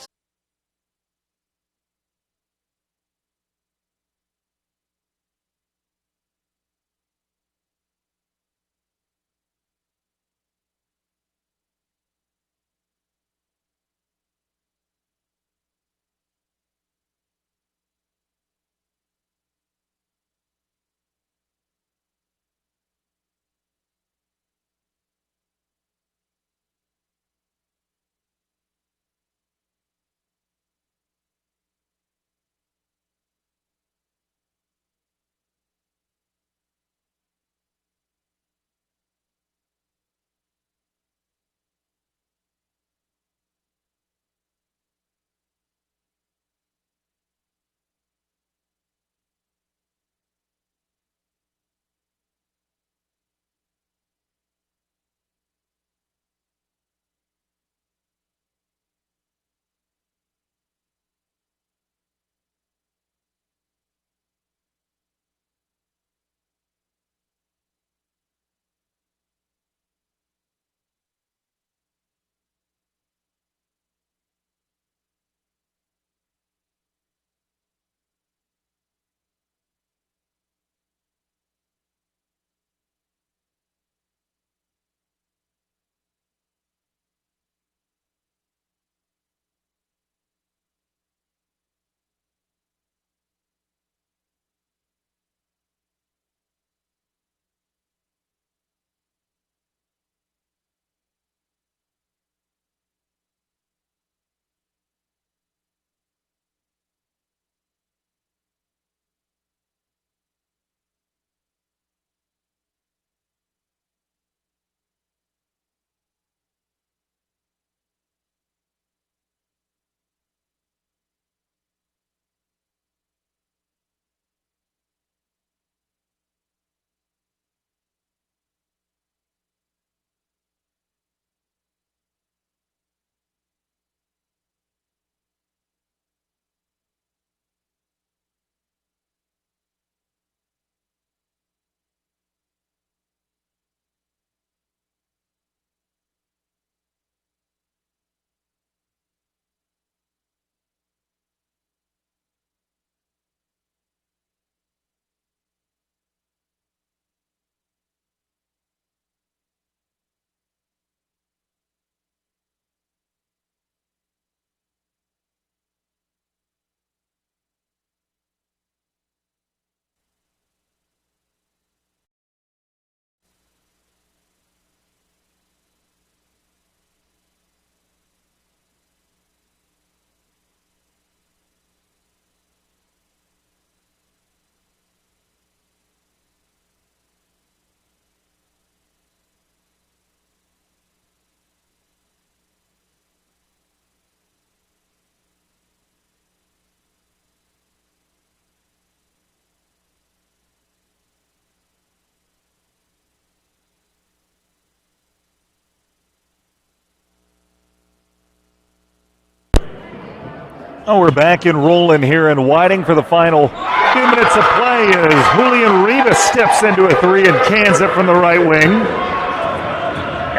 Oh, we're back and rolling here in Whiting for the final 2 minutes of play as Julian Rivas steps into a three and cans it from the right wing.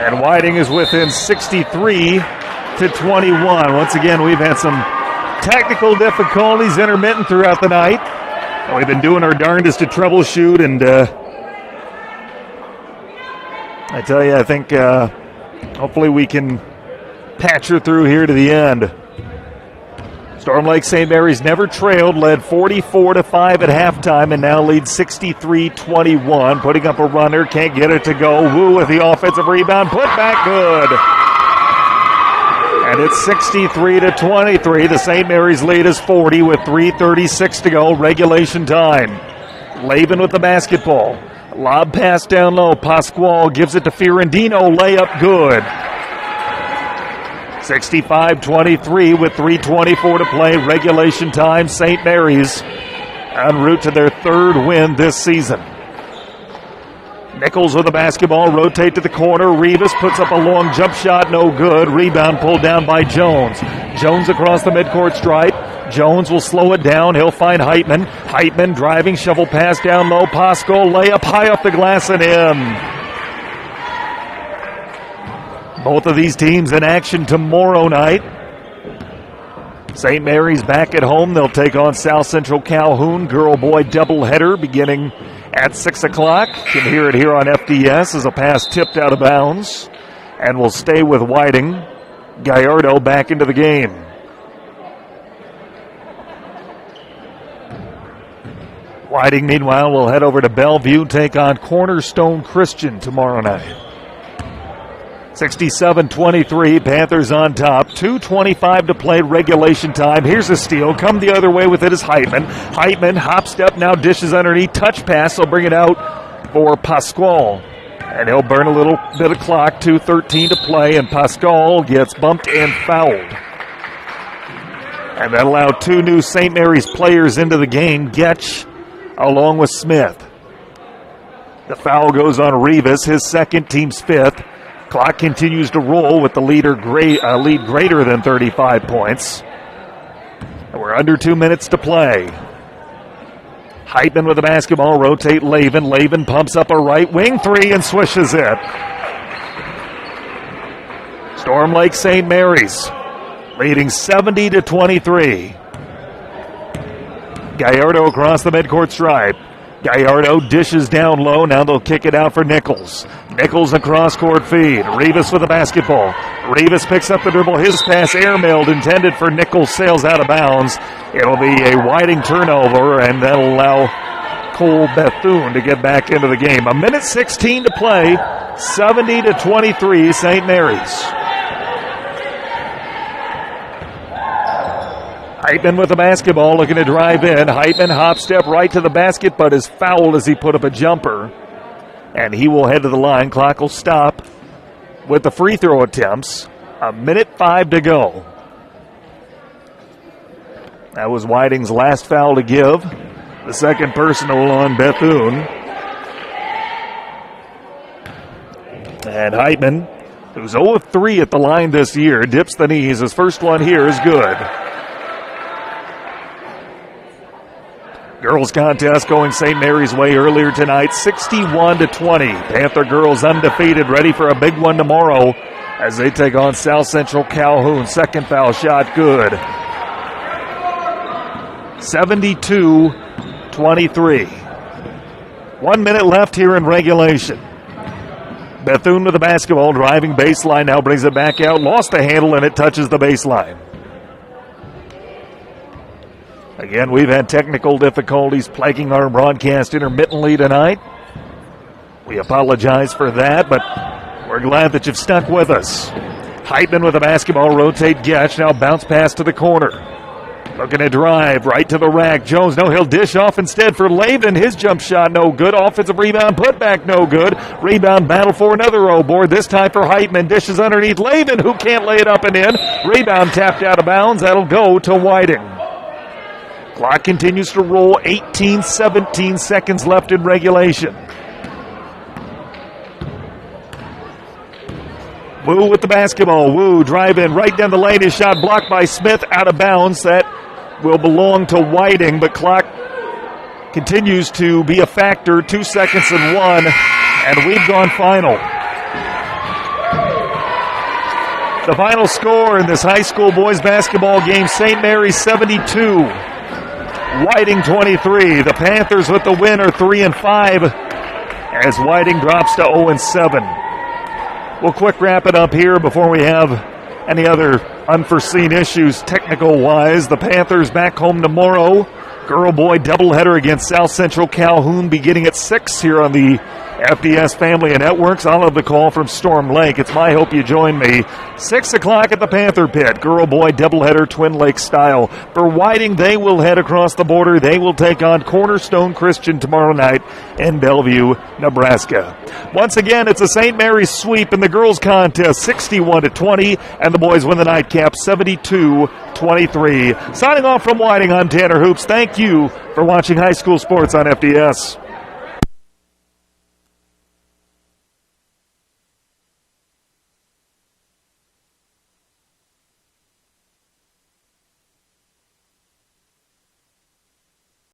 And Whiting is within 63-21. Once again, we've had some technical difficulties intermittent throughout the night. And we've been doing our darndest to troubleshoot, and I tell you, I think hopefully we can patch her through here to the end. Storm Lake St. Mary's never trailed, led 44-5 at halftime, and now leads 63-21. Putting up a runner, can't get it to go. Wu with the offensive rebound, put back good. And it's 63-23. The St. Mary's lead is 40 with 3:36 to go, regulation time. Laban with the basketball. Lob pass down low. Pasquale gives it to Fiorentino. Layup good. 65-23 with 3:24 to play. Regulation time. St. Mary's en route to their third win this season. Nichols with the basketball. Rotate to the corner. Rivas puts up a long jump shot. No good. Rebound pulled down by Jones. Jones across the midcourt stripe. Jones will slow it down. He'll find Heitman. Heitman driving, shovel pass down low. Pasco layup high off the glass and in. Both of these teams in action tomorrow night. St. Mary's back at home. They'll take on South Central Calhoun. Girl-boy doubleheader beginning at 6 o'clock. You can hear it here on FDS as a pass tipped out of bounds. And will stay with Whiting. Gallardo back into the game. Whiting, meanwhile, will head over to Bellevue, take on Cornerstone Christian tomorrow night. 67-23, Panthers on top. 2:25 to play regulation time. Here's a steal. Come the other way with it is Heitman. Heitman, hop step, now dishes underneath. Touch pass, he'll bring it out for Pasquale. And he'll burn a little bit of clock. 2:13 to play, and Pasquale gets bumped and fouled. And that allowed two new St. Mary's players into the game. Getch along with Smith. The foul goes on Rivas, his second, team's fifth. Clock continues to roll with the lead greater than 35 points. And we're under 2 minutes to play. Heitman with the basketball, rotate Lavin. Lavin pumps up a right wing three and swishes it. Storm Lake St. Mary's leading 70-23. Gallardo across the midcourt stripe. Gallardo dishes down low. Now they'll kick it out for Nichols. Nichols across court feed. Rivas with the basketball. Rivas picks up the dribble. His pass airmailed, intended for Nichols, sails out of bounds. It'll be a Whiting turnover, and that'll allow Cole Bethune to get back into the game. 1:16 to play. 70-23 St. Mary's. Heitman with the basketball, looking to drive in. Heitman hop step right to the basket, but is fouled as he put up a jumper. And he will head to the line. Clock will stop with the free throw attempts. 1:05 to go. That was Whiting's last foul to give. The second personal on Bethune. And Heitman, who's 0 of 3 at the line this year, dips the knees. His first one here is good. Girls contest going St. Mary's way earlier tonight, 61-20. Panther girls undefeated, ready for a big one tomorrow as they take on South Central Calhoun. Second foul shot, good. 72-23. 1 minute left here in regulation. Bethune with the basketball, driving baseline, now brings it back out. Lost the handle, and it touches the baseline. Again, we've had technical difficulties plaguing our broadcast intermittently tonight. We apologize for that, but we're glad that you've stuck with us. Heitman with the basketball, rotate Getch, now bounce pass to the corner. Looking to drive right to the rack. Jones, no, he'll dish off instead for Lavin. His jump shot, no good. Offensive rebound, put back, no good. Rebound battle for another row board, this time for Heitman. Dishes underneath Lavin, who can't lay it up and in. Rebound tapped out of bounds. That'll go to Whiting. Clock continues to roll. 17 seconds left in regulation. Wu with the basketball. Wu drive in right down the lane. His shot blocked by Smith, out of bounds. That will belong to Whiting, but clock continues to be a factor. 2 seconds and 1, and we've gone final. The final score in this high school boys basketball game, St. Mary's 72. Whiting 23. The Panthers with the win are 3-5 as Whiting drops to 0-7. We'll quick wrap it up here before we have any other unforeseen issues technical-wise. The Panthers back home tomorrow. Girl-boy doubleheader against South Central Calhoun beginning at 6 here on the FDS Family and Networks, I'll have the call from Storm Lake. It's my hope you join me. 6 o'clock at the Panther Pit, girl-boy doubleheader Twin Lake style. For Whiting, they will head across the border. They will take on Cornerstone Christian tomorrow night in Bellevue, Nebraska. Once again, it's a St. Mary's sweep in the girls' contest, 61-20, and the boys win the nightcap, 72-23. Signing off from Whiting, I'm Tanner Hoops. Thank you for watching high school sports on FDS.